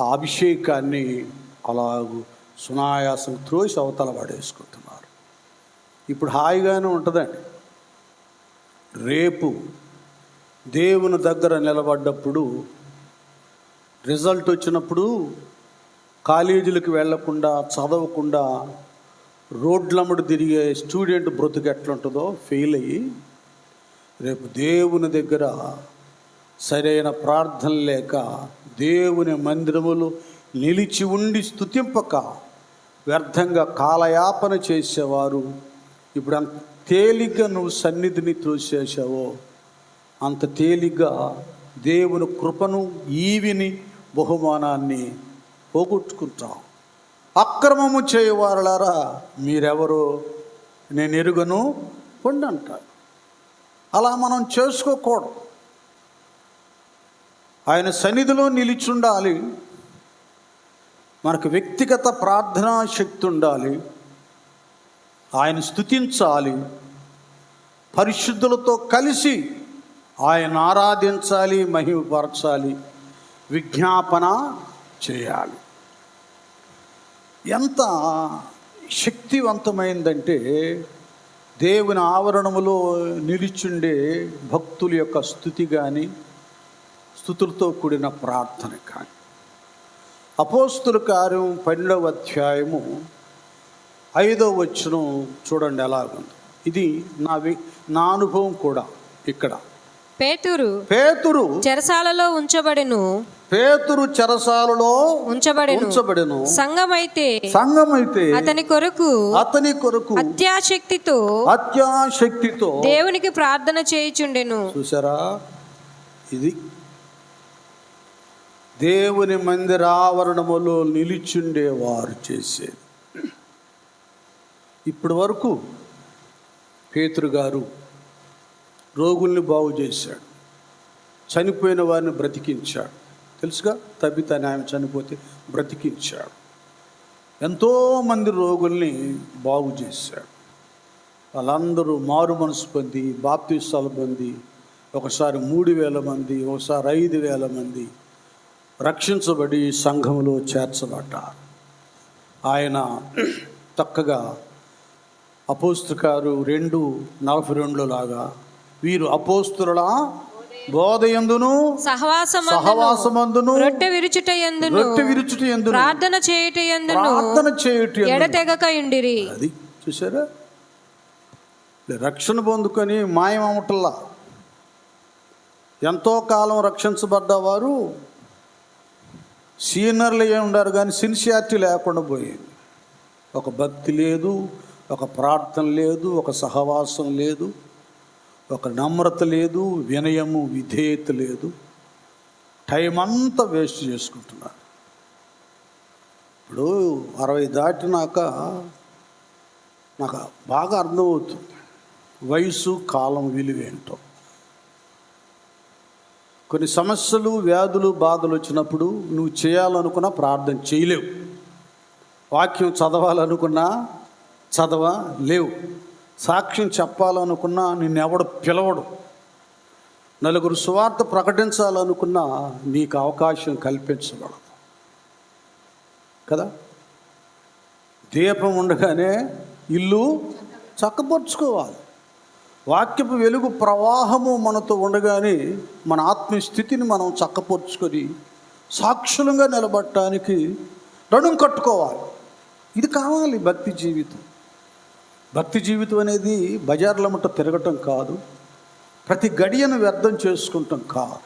S1: ఆ అభిషేకాన్ని అలాగూ సునాయాసం త్రోసి అవతల పడేసుకుంటున్నారు. ఇప్పుడు హాయిగానే ఉంటుందండి. రేపు దేవుని దగ్గర నిలబడ్డప్పుడు, రిజల్ట్ వచ్చినప్పుడు కాలేజీలకు వెళ్లకుండా, చదవకుండా రోడ్లమ్మడు తిరిగే స్టూడెంట్ బ్రతుకు ఎట్లుంటుందో ఫెయిల్ అయ్యి, రేపు దేవుని దగ్గర సరైన ప్రార్థన లేక దేవుని మందిరములు నిలిచి ఉండి స్తుతింపక వ్యర్థంగా కాలయాపన చేసేవారు ఇప్పుడు అంత తేలిగ్గా నువ్వు సన్నిధిని త్రోసేసావో అంత తేలిగ్గా దేవుని కృపను, ఈవిని, బహుమానాన్ని పోగొట్టుకుంటాం. అక్రమము చేయవారులారా మీరెవరో నేను ఎరుగను పొండి అంటారు. అలా మనం చేసుకోకూడదు. ఆయన సన్నిధిలో నిలిచుండాలి. మనకు వ్యక్తిగత ప్రార్థనా శక్తి ఉండాలి. ఆయన స్తుతించాలి. పరిశుద్ధులతో కలిసి ఆయన ఆరాధించాలి, మహిమపరచాలి, విజ్ఞాపన చేయాలి. ఎంత శక్తివంతమైందంటే దేవుని ఆవరణములో నిలిచుండే భక్తుల యొక్క స్తుతి కానీ, స్తుతులతో కూడిన ప్రార్థన కానీ. అపోస్తుల కార్యం 12వ అధ్యాయము 5వ వచనం చూడండి ఎలాగుంది. ఇది నా అనుభవం కూడా. ఇక్కడ పేతురు
S3: చెరసాలలో ఉంచబడెను.
S1: పేతురు చెరసాలలో ఉంచబడెను.
S3: సంఘమైతే అతని కొరకు అత్యాశక్తితో దేవునికి ప్రార్థన చేయుచుండెను.
S1: చూసారా, ఇది దేవుని మందిరావరణములో నిలిచుండేవారు చేసేది. ఇప్పటి వరకు పేతురు గారు రోగుల్ని బాగు చేశాడు, చనిపోయిన వారిని బ్రతికించాడు. తెలుసుగా, తబిత అనే ఆమె చనిపోతే బ్రతికించాడు. ఎంతోమంది రోగుల్ని బాగు చేశాడు. వాళ్ళందరూ మారు మనసు పొంది, బాప్తిసాలు పొంది, ఒకసారి 3,000 మంది, ఒకసారి 5,000 మంది రక్షించబడి సంఘంలో చేర్చబడ్డారు. ఆయన చక్కగా అపోస్తుకారు 2:42 లాగా వీరు అపోస్తుల బోధయందును సహవాసమందును
S3: రొట్టె విరుచుటయందును ప్రార్థన చేయుటయందును ఎడతెగక ఉండిరి.
S1: అది చూసారా, రక్షణ పొందుకొని మాయమవటల్లా. ఎంతో కాలం రక్షించబడ్డవారు సీనియర్లు ఏ ఉండారు కానీ సిన్సియారిటీ లేకుండా పోయింది. ఒక భక్తి లేదు, ఒక ప్రార్థన లేదు, ఒక సహవాసం లేదు, ఒక నమ్రత లేదు, వినయము, విధేయత లేదు. టైం అంతా వేస్ట్ చేసుకుంటున్నారు. ఇప్పుడు 60 దాటినాక నాకు బాగా అర్థమవుతుంది వయసు, కాలం విలువేంటో. కొన్ని సమస్యలు, వ్యాధులు, బాధలు వచ్చినప్పుడు నువ్వు చేయాలనుకున్నా ప్రార్థన చేయలేవు. వాక్యం చదవాలనుకున్నా చదవలేవు. సాక్ష్యం చెప్పాలనుకున్నా నిన్నెవడు పిలవడు. నలుగురు సువార్త ప్రకటించాలనుకున్నా నీకు అవకాశం కల్పించబడదు కదా. దీపం ఉండగానే ఇల్లు చక్కపరుచుకోవాలి. వాక్యపు వెలుగు ప్రవాహము మనతో ఉండగానే మన ఆత్మస్థితిని మనం చక్కపరుచుకొని సాక్షులంగా నిలబడటానికి నడుం కట్టుకోవాలి. ఇది కావాలి భక్తి జీవితం. భక్తి జీవితం అనేది బజార్ల ముట్ట తిరగటం కాదు, ప్రతి గడియను వ్యర్థం చేసుకుంటాం కాదు.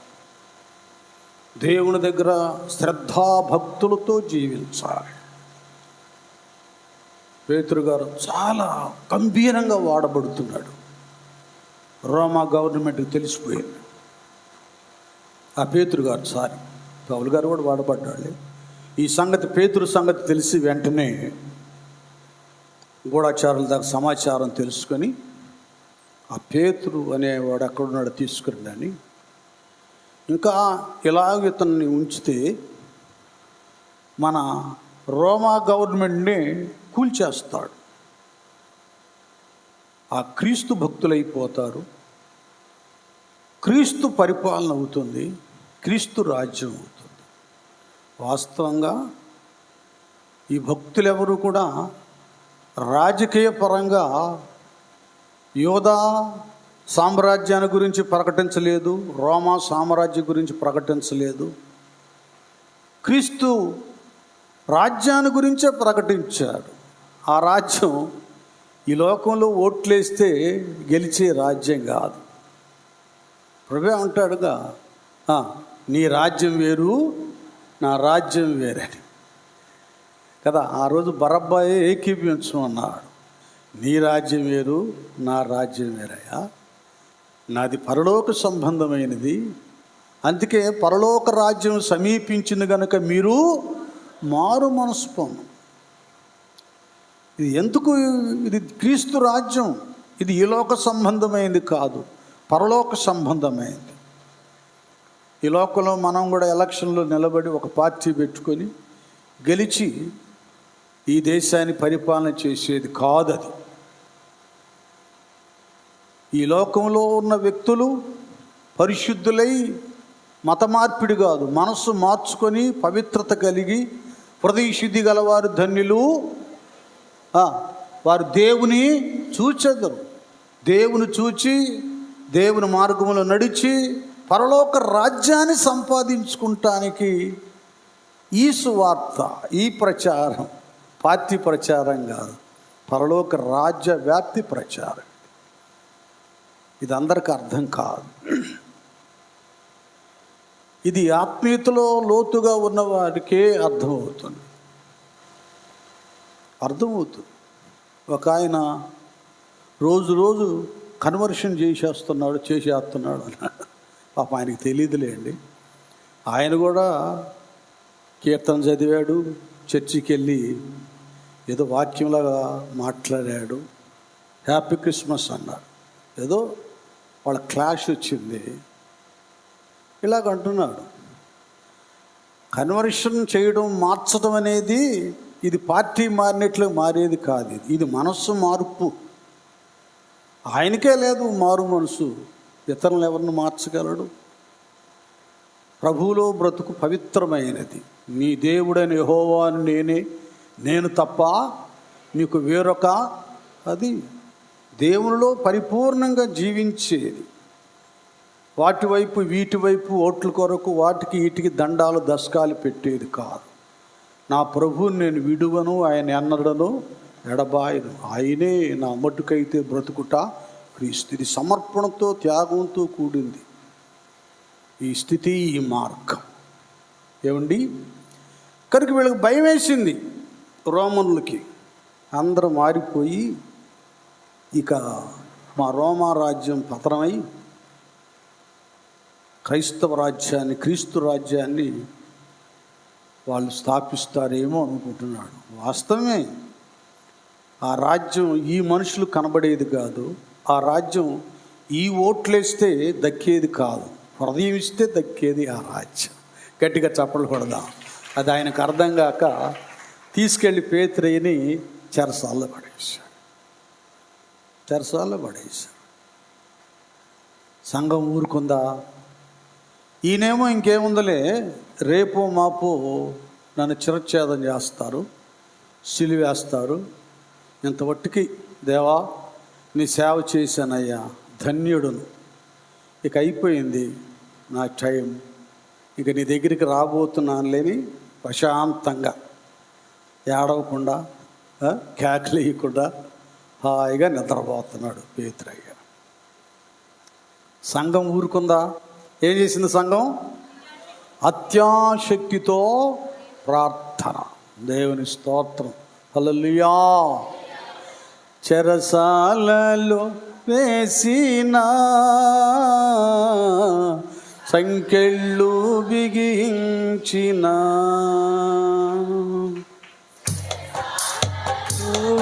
S1: దేవుని దగ్గర శ్రద్ధాభక్తులతో జీవించాలి. పేతురు గారు చాలా గంభీరంగా వాడబడుతున్నాడు. రోమా గవర్నమెంట్కి తెలిసిపోయింది. ఆ పేతురు గారు పౌలు గారు కూడా వాడబడ్డాడు. ఈ సంగతి పేతురు సంగతి తెలిసి వెంటనే గూఢచారుల దగ్గర సమాచారం తెలుసుకొని ఆ పేతురు అనేవాడు ఎక్కడున్నాడో తీసుకురండి, ఇంకా ఇలాగ ఇతన్ని ఉంచితే మన రోమా గవర్నమెంట్ని కూల్చేస్తాడు, ఆ క్రీస్తు భక్తులైపోతారు, క్రీస్తు పరిపాలన అవుతుంది, క్రీస్తు రాజ్యం అవుతుంది. వాస్తవంగా ఈ భక్తులెవరూ కూడా రాజకీయ పరంగా యోధా సామ్రాజ్యాన్ని గురించి ప్రకటించలేదు, రోమా సామ్రాజ్యం గురించి ప్రకటించలేదు, క్రీస్తు రాజ్యాన్ని గురించే ప్రకటించాడు. ఆ రాజ్యం ఈ లోకంలో ఓట్లేస్తే గెలిచే రాజ్యం కాదు. ప్రభు అంటాడుగా, నీ రాజ్యం వేరు నా రాజ్యం వేరని కదా. ఆ రోజు బరబ్బాయే ఏకీపించమన్నాడు. నీ రాజ్యం వేరు నా రాజ్యం వేరయ్యా, నాది పరలోక సంబంధమైనది, అందుకే పరలోక రాజ్యం సమీపించింది కనుక మీరు మారు మనసు పొందు. ఇది ఎందుకు? ఇది క్రీస్తు రాజ్యం, ఇది ఈ లోక సంబంధమైనది కాదు, పరలోక సంబంధమైనది. ఈ లోకంలో మనం కూడా ఎలక్షన్లో నిలబడి ఒక పార్టీ పెట్టుకొని గెలిచి ఈ దేశాన్ని పరిపాలన చేసేది కాదు. అది ఈ లోకంలో ఉన్న వ్యక్తులు పరిశుద్ధులై మత మార్పిడి కాదు, మనస్సు మార్చుకొని పవిత్రత కలిగి హృదయ శుద్ధి గలవారు ధన్యులు, వారు దేవుని చూచెదరు. దేవుని చూచి దేవుని మార్గంలో నడిచి పరలోక రాజ్యాన్ని సంపాదించుకుంటానికి ఈ సువార్త, ఈ ప్రచారం పార్టీ ప్రచారం కాదు, పరలోక రాజ్య వ్యాప్తి ప్రచారం. ఇది అందరికీ అర్థం కాదు. ఇది ఆత్మీయతలో లోతుగా ఉన్న వారికే అర్థమవుతుంది. ఒక ఆయన రోజు కన్వర్షన్ చేసేస్తున్నాడు అన్నాడు. పాప ఆయనకి తెలియదులేండి. ఆయన కూడా కీర్తన చదివాడు, చర్చికి వెళ్ళి ఏదో వాక్యంలాగా మాట్లాడాడు, హ్యాపీ క్రిస్మస్ అన్నాడు. ఏదో వాళ్ళ క్లాష్ వచ్చింది, ఇలాగ అంటున్నాడు. కన్వర్షన్ చేయడం, మార్చడం అనేది ఇది పార్టీ మారినట్లు మారేది కాదు. ఇది మనస్సు మార్పు. ఆయనకే లేదు మారు మనసు, ఇతరులను ఎవరిని మార్చగలడు? ప్రభువులో బ్రతుకు పవిత్రమైనది. నీ దేవుడైన యెహోవాను నేను తప్ప నీకు వేరొక, అది దేవునిలో పరిపూర్ణంగా జీవించేది. వీటి వైపు ఓట్ల కొరకు వాటికి వీటికి దండాలు దశకాలు పెట్టేది కాదు. నా ప్రభువుని నేను విడువను, ఆయన ఎన్నడను ఎడబాయను, ఆయనే నా మట్టుకైతే బ్రతుకుట క్రీస్తు. ఇది సమర్పణతో త్యాగంతో కూడింది ఈ స్థితి, ఈ మార్గం. ఏమండి, కనుక వీళ్ళకి భయం వేసింది రోమన్లకి. అందరూ మారిపోయి ఇక మా రోమా రాజ్యం పతనమై క్రైస్తవ రాజ్యాన్ని, క్రీస్తు రాజ్యాన్ని వాళ్ళు స్థాపిస్తారేమో అనుకుంటున్నాడు. వాస్తవమే, ఆ రాజ్యం ఈ మనుషులు కనబడేది కాదు. ఆ రాజ్యం ఈ ఓట్లేస్తే దక్కేది కాదు, హృదయం ఇస్తే దక్కేది ఆ రాజ్యం. గట్టిగా చప్పట్లు కొడదాం. అది ఆయనకు అర్థం కాక తీసుకెళ్ళి పేతురుని చెరసాల్లో పడేశాడు. సంఘం ఊరుకుందా? ఈయనేమో ఇంకేముందలే, రేపో మాపో నన్ను చిరచ్ఛేదం చేస్తారు, సిలివేస్తారు, ఇంతవట్టుకి దేవా నీ సేవ చేశానయ్యా, ధన్యుడును, ఇక అయిపోయింది నా టైం, ఇక నీ దగ్గరికి రాబోతున్నాను లేని ప్రశాంతంగా, ఏడవకుండా కేకలేయకుండా హాయిగా నిద్రపోతున్నాడు అత్యాశక్తితో ప్రార్థన. దేవుని స్తోత్రం. హల్లెలూయా. చెరసాలలో వేసిన సంకెళ్ళు బిగించిన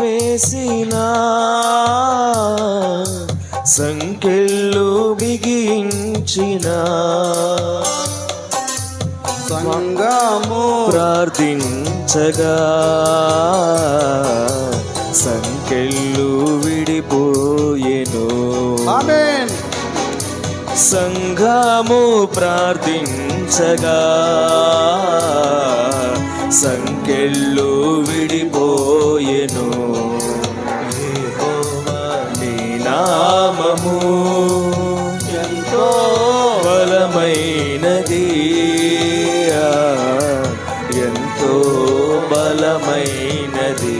S2: వేసిన సంకెళ్ళు బిగించిన
S1: సంగము
S2: ప్రార్థించగా సంకెళ్ళు విడిపోయెను.
S1: ఆమేన్.
S2: సంఘము ప్రార్థించగా సంకెళ్ళు విడిపోయెను. యెహోవా నీ నామము ఎంతో బలమైనది, ఎంతో బలమైనది,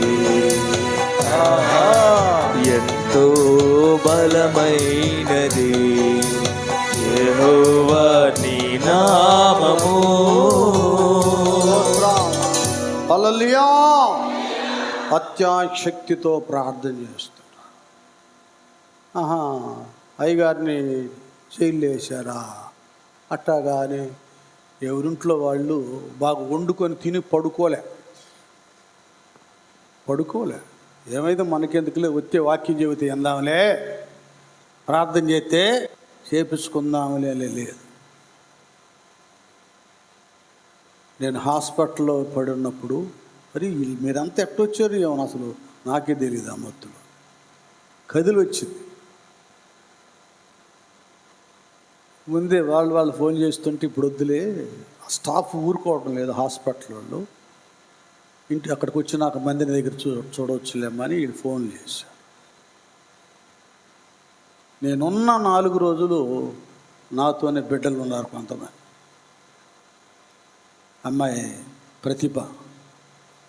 S2: ఎంతో బలమైనది యెహోవా నీ నామము.
S1: హల్లెలూయా. అత్యాశక్తితో ప్రార్థన చేస్తున్నా. అయ్యగారిని జైలు వేశారా? అట్టాగానే ఎవరింట్లో వాళ్ళు బాగా వండుకొని తిని పడుకోలే. ఏమైతే మనకెందుకులే, వచ్చే వాక్యం చెబితే ఎందాంలే, ప్రార్థన చేస్తే చేపించుకుందాంలే. లేదు, నేను హాస్పిటల్లో పడి ఉన్నప్పుడు మరి మీరంతా ఎట్టొచ్చారు ఏమో అసలు నాకే తెలియదు. ఆ మొత్తులు కదిలి వచ్చింది. ముందే వాళ్ళు ఫోన్ చేస్తుంటే ఇప్పుడు వద్దులే, స్టాఫ్ ఊరుకోవడం లేదు హాస్పిటల్ వాళ్ళు, ఇంటి అక్కడికి వచ్చి నాకు మందిని దగ్గర చూడవచ్చులేమని వీళ్ళు ఫోన్ చేశారు. నేనున్న 4 రోజులు నాతోనే బిడ్డలు ఉన్నారు కొంతమంది. అమ్మాయి ప్రతిభ,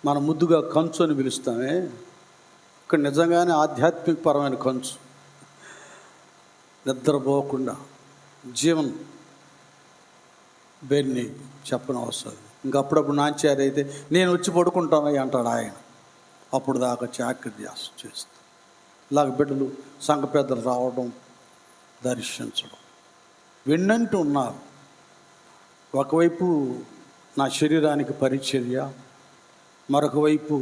S1: మనం ముద్దుగా కంచు అని పిలుస్తామే, ఇక్కడ నిజంగానే ఆధ్యాత్మికపరమైన కంచు. నిద్రపోకుండా జీవనం బెన్ని చెప్పని అవసరం. ఇంకప్పుడప్పుడు నాంచారు అయితే నేను వచ్చి పడుకుంటానని అంటాడు ఆయన. అప్పుడు దాకా చాకరీ చేస్తాను. ఇలాగ బిడ్డలు సంఘ పెద్దలు రావడం, దర్శించడం విన్నంటూ ఉన్నారు. ఒకవైపు నా శరీరానికి పరిచర్య, మరొక వైపు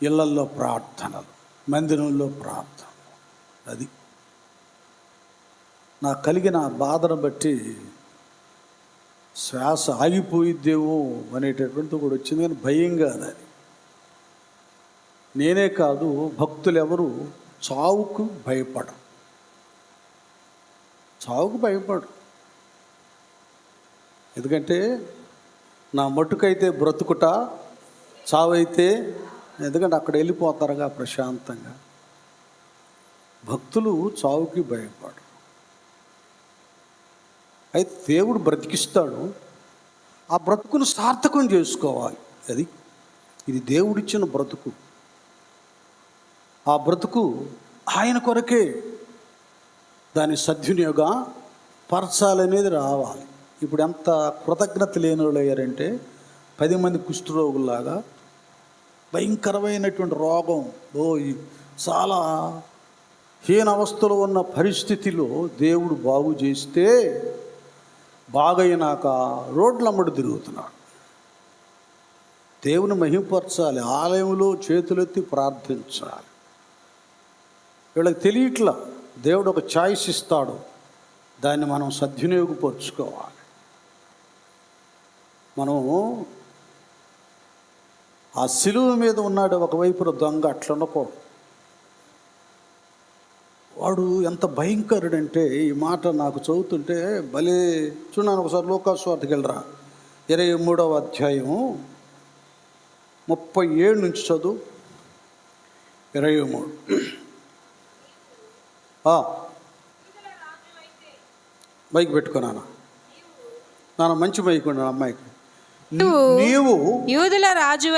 S1: ఇళ్లల్లో ప్రార్థనలు, మందిరంలో ప్రార్థన. అది నాకు కలిగిన బాధను బట్టి శ్వాస ఆగిపోయిద్దేమో అనేటటువంటిది కూడా వచ్చింది. కానీ భయం కాదు అది. నేనే కాదు, భక్తులు ఎవరు చావుకు భయపడరు. ఎందుకంటే నా మట్టుకైతే బ్రతుకుట, చావైతే, ఎందుకంటే అక్కడ వెళ్ళిపోతారుగా ప్రశాంతంగా. భక్తులు చావుకి భయపడరు. అయితే దేవుడు బ్రతికిస్తాడు, ఆ బ్రతుకును సార్థకం చేసుకోవాలి. ఇది దేవుడిచ్చిన బ్రతుకు. ఆ బ్రతుకు ఆయన కొరకే, దాన్ని సద్వినియోగం పరచాలనేది రావాలి. ఇప్పుడు ఎంత కృతజ్ఞత లేని వాళ్ళు అయ్యారంటే 10 మంది కుష్ఠరోగుల్లాగా భయంకరమైనటువంటి రోగం, చాలా హీన అవస్థలో ఉన్న పరిస్థితిలో దేవుడు బాగు చేస్తే బాగైనాక రోడ్లమ్మడి తిరుగుతున్నాడు. దేవుని మహిమపరచాలి, ఆలయంలో చేతులెత్తి ప్రార్థించాలి. వీళ్ళకి తెలియట్లా, దేవుడు ఒక ఛాయిస్ ఇస్తాడు, దాన్ని మనం సద్వినియోగపరుచుకోవాలి. మనం ఆ సిలువ మీద ఉన్నాడు ఒకవైపున దొంగ, అట్లా ఉండకూడదు. వాడు ఎంత భయంకరుడంటే, ఈ మాట నాకు చదువుతుంటే భలే చూడాను. ఒకసారి లూకాసు వార్తకి వెళ్ళరా, 23వ అధ్యాయం 37 నుంచి చదువు. 23 మైక్ పెట్టుకున్నాను. నాన్న మంచి మైక్ ఉన్నాను అమ్మాయికి. నీవు
S3: యూదుల రాజు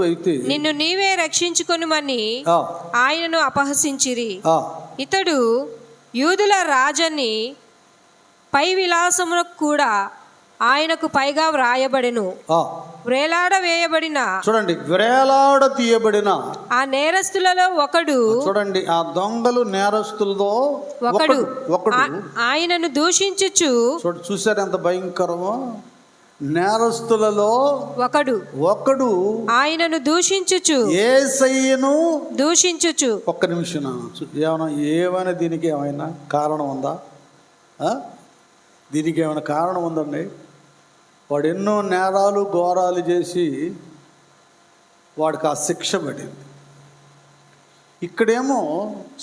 S3: అయితే నిన్ను నీవే రక్షించుకొనుమని ఆయనను అపహసించిరి. ఇతడు యూదుల రాజని పై విలాసమునకు కూడా ఆయనకు పైగా వ్రాయబడెను. వ్రేలాడ వేయబడిన,
S1: చూడండి, వ్రేలాడ తీయబడిన
S3: ఆ నేరస్తులలో ఒకడు,
S1: చూడండి, ఆ దొంగలు నేరస్తులతో ఒకడు
S3: ఆయనను దూషించుచు,
S1: చూసారు ఎంత భయంకరమో, నేరస్తులలో ఒకడు
S3: ఆయనను దూషించుచు,
S1: యేసయ్యను
S3: దూషించుచు.
S1: ఒక్క నిమిషం, ఏమైనా దీనికి ఏమైనా కారణం ఉందా? దీనికి ఏమైనా కారణం ఉందండి? వాడు ఎన్నో నేరాలు ఘోరాలు చేసి వాడికి ఆ శిక్ష పడింది. ఇక్కడేమో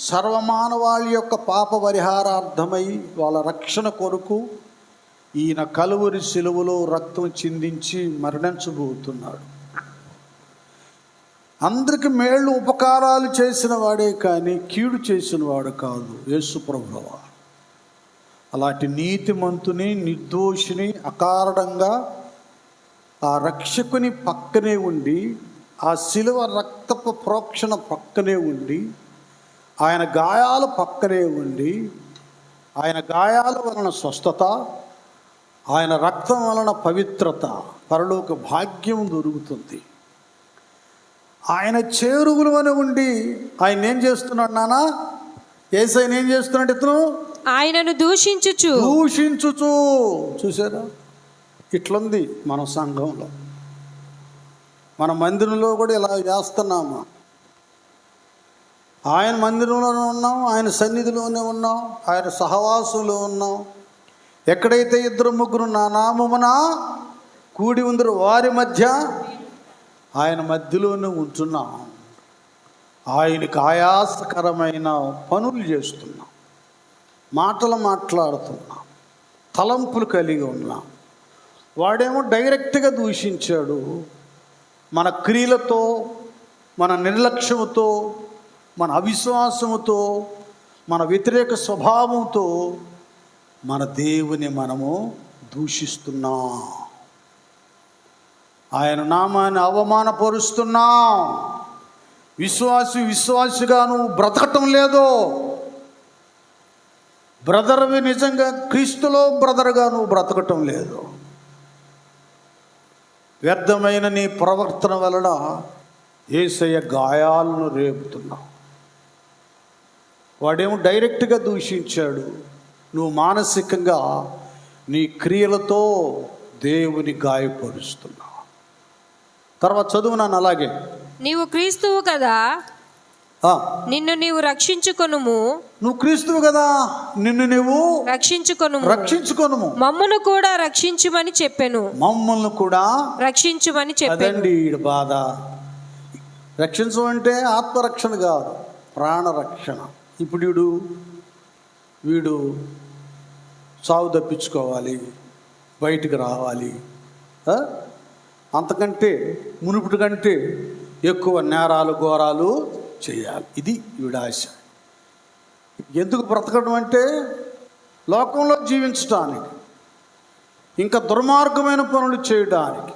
S1: సర్వమానవాళి యొక్క పాప పరిహారార్థమై వాళ్ళ రక్షణ కొరకు ఈయన కలువరి శిలువలో రక్తం చిందించి మరణించబోతున్నాడు. అందరికి మేళ్ళు ఉపకారాలు చేసిన వాడే కానీ కీడు చేసిన వాడు కాదు యేసు ప్రభువా. అలాంటి నీతిమంతుని, నిర్దోషిని అకారణంగా ఆ రక్షకుని పక్కనే ఉండి, ఆ శిలువ రక్తపు ప్రోక్షణ పక్కనే ఉండి, ఆయన గాయాల పక్కనే ఉండి, ఆయన గాయాల వలన స్వస్థత, ఆయన రక్తం వలన పవిత్రత, పరలోక భాగ్యం దొరుకుతుంది. ఆయన చేరువులోనే ఉండి ఆయన ఏం చేస్తున్నాడు నాన్న? యేసయ్యను ఏం చేస్తున్నాడు? ఇతను
S3: ఆయనను దూషించుచు.
S1: చూసారా? ఇట్లుంది మన సంఘంలో, మన మందిరంలో కూడా ఇలా చేస్తున్నాము. ఆయన మందిరంలోనే ఉన్నాం, ఆయన సన్నిధిలోనే ఉన్నాం, ఆయన సహవాసంలో ఉన్నాం. ఎక్కడైతే ఇద్దరు ముగ్గురు నా నామమున కూడి ఉందరో వారి మధ్య ఆయన మధ్యలోనే ఉంటున్నాం. ఆయనకు ఆయాసకరమైన పనులు చేస్తున్నాం, మాటలు మాట్లాడుతున్నాం, తలంపులు కలిగి ఉన్నాం. వాడేమో డైరెక్ట్గా దూషించాడు. మన క్రియలతో, మన నిర్లక్ష్యముతో, మన అవిశ్వాసముతో, మన వ్యతిరేక స్వభావంతో మన దేవుని మనము దూషిస్తున్నాం. ఆయన నామాన్ని అవమానపరుస్తున్నాం. విశ్వాసిగా నువ్వు బ్రతకటం లేదు. బ్రదర్వి నిజంగా క్రీస్తులో బ్రదర్గా నువ్వు బ్రతకటం లేదు. వ్యర్థమైన నీ ప్రవర్తన వలన యేసయ్య గాయాలను రేపుతున్నావు. వాడేమో డైరెక్ట్గా దూషించాడు, నువ్వు మానసికంగా నీ క్రియలతో దేవుని గాయపరుస్తున్నావు. తర్వాత చదువునాను అలాగే,
S3: నీవు క్రీస్తువు కదా, నిన్ను నీవు రక్షించుకొనుము.
S1: నువ్వు క్రీస్తువు కదా, నిన్ను నీవు
S3: రక్షించుకొనుము. మమ్మును కూడా రక్షించుమని చెప్పెను.
S1: మమ్మల్ని కూడా
S3: రక్షించుమని చెప్పాను.
S1: అదండి బాధ. రక్షించమంటే ఆత్మరక్షణ కాదు, ప్రాణరక్షణ. ఇప్పుడు వీడు సాగు తప్పించుకోవాలి, బయటికి రావాలి, అంతకంటే మునుపటి కంటే ఎక్కువ నేరాలు ఘోరాలు చేయాలి. ఇది వీడాశ. ఎందుకు బ్రతకడం అంటే లోకంలో జీవించడానికి, ఇంకా దుర్మార్గమైన పనులు చేయడానికి.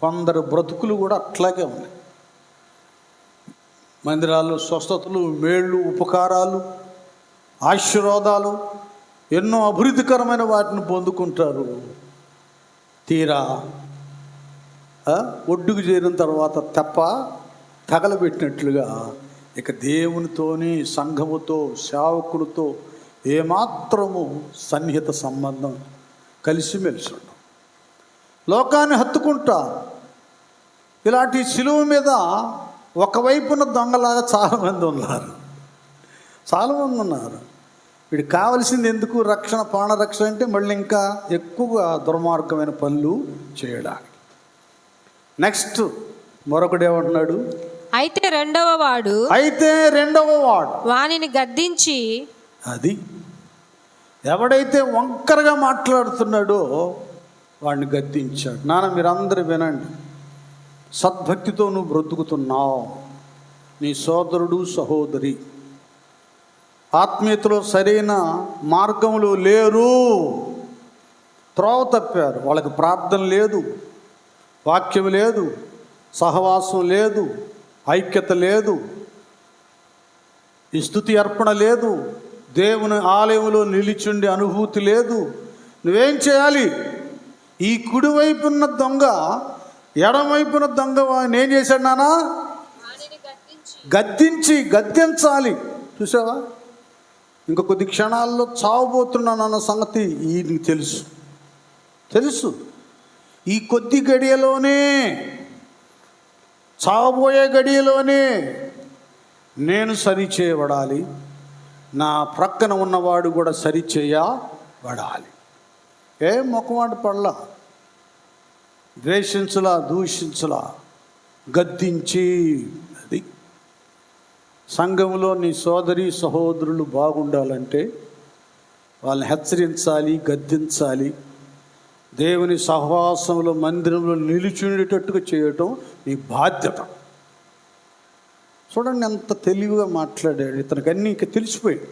S1: కొందరు బ్రతుకులు కూడా అట్లాగే ఉన్నాయి. మందిరాలు, స్వస్థతలు, మేళ్ళు, ఉపకారాలు, ఆశీర్వాదాలు, ఎన్నో అభివృద్ధికరమైన వాటిని పొందుకుంటారు. తీరా ఒడ్డుకు చేరిన తర్వాత తప్ప తగలబెట్టినట్లుగా ఇక దేవునితోని, సంఘముతో, సేవకులతో ఏమాత్రము సన్నిహిత సంబంధం కలిసిమెలిసి ఉండవు. లోకాన్ని హత్తుకుంటారు. ఇలాంటి శిలువ మీద ఒకవైపున దొంగలాగా చాలామంది ఉన్నారు. వీడికి కావలసింది ఎందుకు? రక్షణ, ప్రాణరక్షణ అంటే మళ్ళీ ఇంకా ఎక్కువగా దుర్మార్గమైన పనులు చేయడానికి. నెక్స్ట్ మరొకడు ఏమంటున్నాడు?
S3: అయితే రెండవ వాడు వానిని గద్దించి,
S1: అది ఎవడైతే వంకరగా మాట్లాడుతున్నాడో వాడిని గద్దించాడు. నాన్న మీరందరూ వినండి, సద్భక్తితో నువ్వు బ్రతుకుతున్నావు, నీ సోదరుడు సహోదరి ఆత్మీయతలో సరైన మార్గంలో లేరు, త్రోవ తప్పారు. వాళ్ళకి ప్రార్థన లేదు, వాక్యం లేదు, సహవాసం లేదు, ఐక్యత లేదు, ఈ స్తుతి అర్పణ లేదు, దేవుని ఆలయంలో నిలిచుండి అనుభూతి లేదు, నువ్వేం చేయాలి? ఈ కుడివైపున్న దొంగ ఎడమవైపున దొంగ ఏం చేశాడు నానా? గద్దించాలి. చూసావా? ఇంకా కొద్ది క్షణాల్లో చావబోతున్నానన్న సంగతి ఈయనకి తెలుసు. ఈ కొద్ది గడియలోనే, చావబోయే గడియలోనే నేను సరిచేయబడాలి, నా ప్రక్కన ఉన్నవాడు కూడా సరిచేయబడాలి. ఏం మొక్కమాట పడలా, ద్వేషించలా, దూషించలా, గద్దించి. అది సంఘంలో నీ సోదరి సహోదరులు బాగుండాలంటే వాళ్ళని హెచ్చరించాలి, గద్దించాలి. దేవుని సహవాసంలో, మందిరంలో నిలిచుండేటట్టుగా చేయటం నీ బాధ్యత. చూడండి ఎంత తెలివిగా మాట్లాడాడు. ఇతనికి అన్నీ ఇంకా తెలిసిపోయాడు.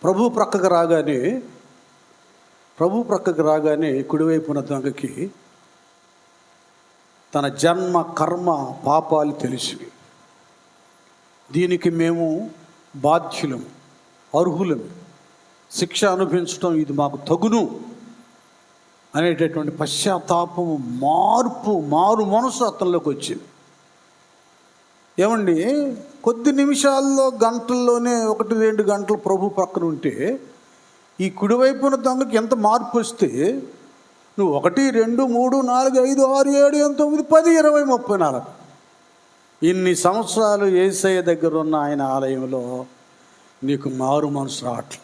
S1: ప్రభు ప్రక్కకు రాగానే కుడివైపున దొంగకి తన జన్మ కర్మ పాపాలు తెలిసివి. దీనికి మేము బాధ్యులము, అర్హులము, శిక్ష అనుభవించడం ఇది మాకు తగును అనేటటువంటి పశ్చాత్తాపము, మారు మనసు అతనిలోకి వచ్చింది. ఏమండి, కొద్ది నిమిషాల్లో, గంటల్లోనే 1-2 గంటలు ప్రభు పక్కన ఉంటే ఈ కుడివైపున దొంగకి ఎంత మార్పు వస్తే నువ్వు 1, 2, 3, 4, 5, 6, 7, 8, 9, 10, 20, 34 ఇన్ని సంవత్సరాలు యేసయ్య దగ్గర ఉన్న ఆయన ఆలయంలో నీకు మారు మనసు రావట్లే.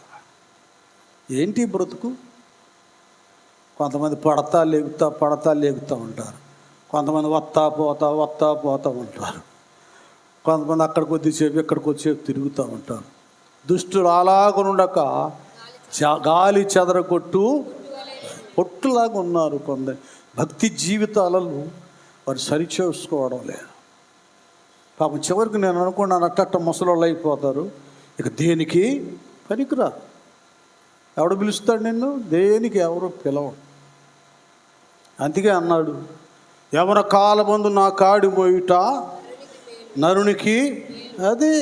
S1: ఏంటి బ్రతుకు? కొంతమంది పడతా లేగుతూ ఉంటారు. కొంతమంది వత్తా పోతా ఉంటారు. కొంతమంది అక్కడ కొద్దిసేపు ఇక్కడ కొద్దిసేపు తిరుగుతూ ఉంటారు. దుష్టులు అలాగనుండక గాలి చెదరగొట్టు పొట్టులాగా ఉన్నారు. కొందరు భక్తి జీవితాలలో వారు సరిచేసుకోవడం లేదు. పాపం చివరికి నేను అనుకున్నాను, అట్ట ముసలోళ్ళు అయిపోతారు, ఇక దేనికి పనికిరారు. ఎవడు పిలుస్తాడు నిన్ను? దేనికి ఎవరు పిలవడు. అందుకే అన్నాడు, యవన కాలమందు నా కాడి మోయుట నరునికి. అది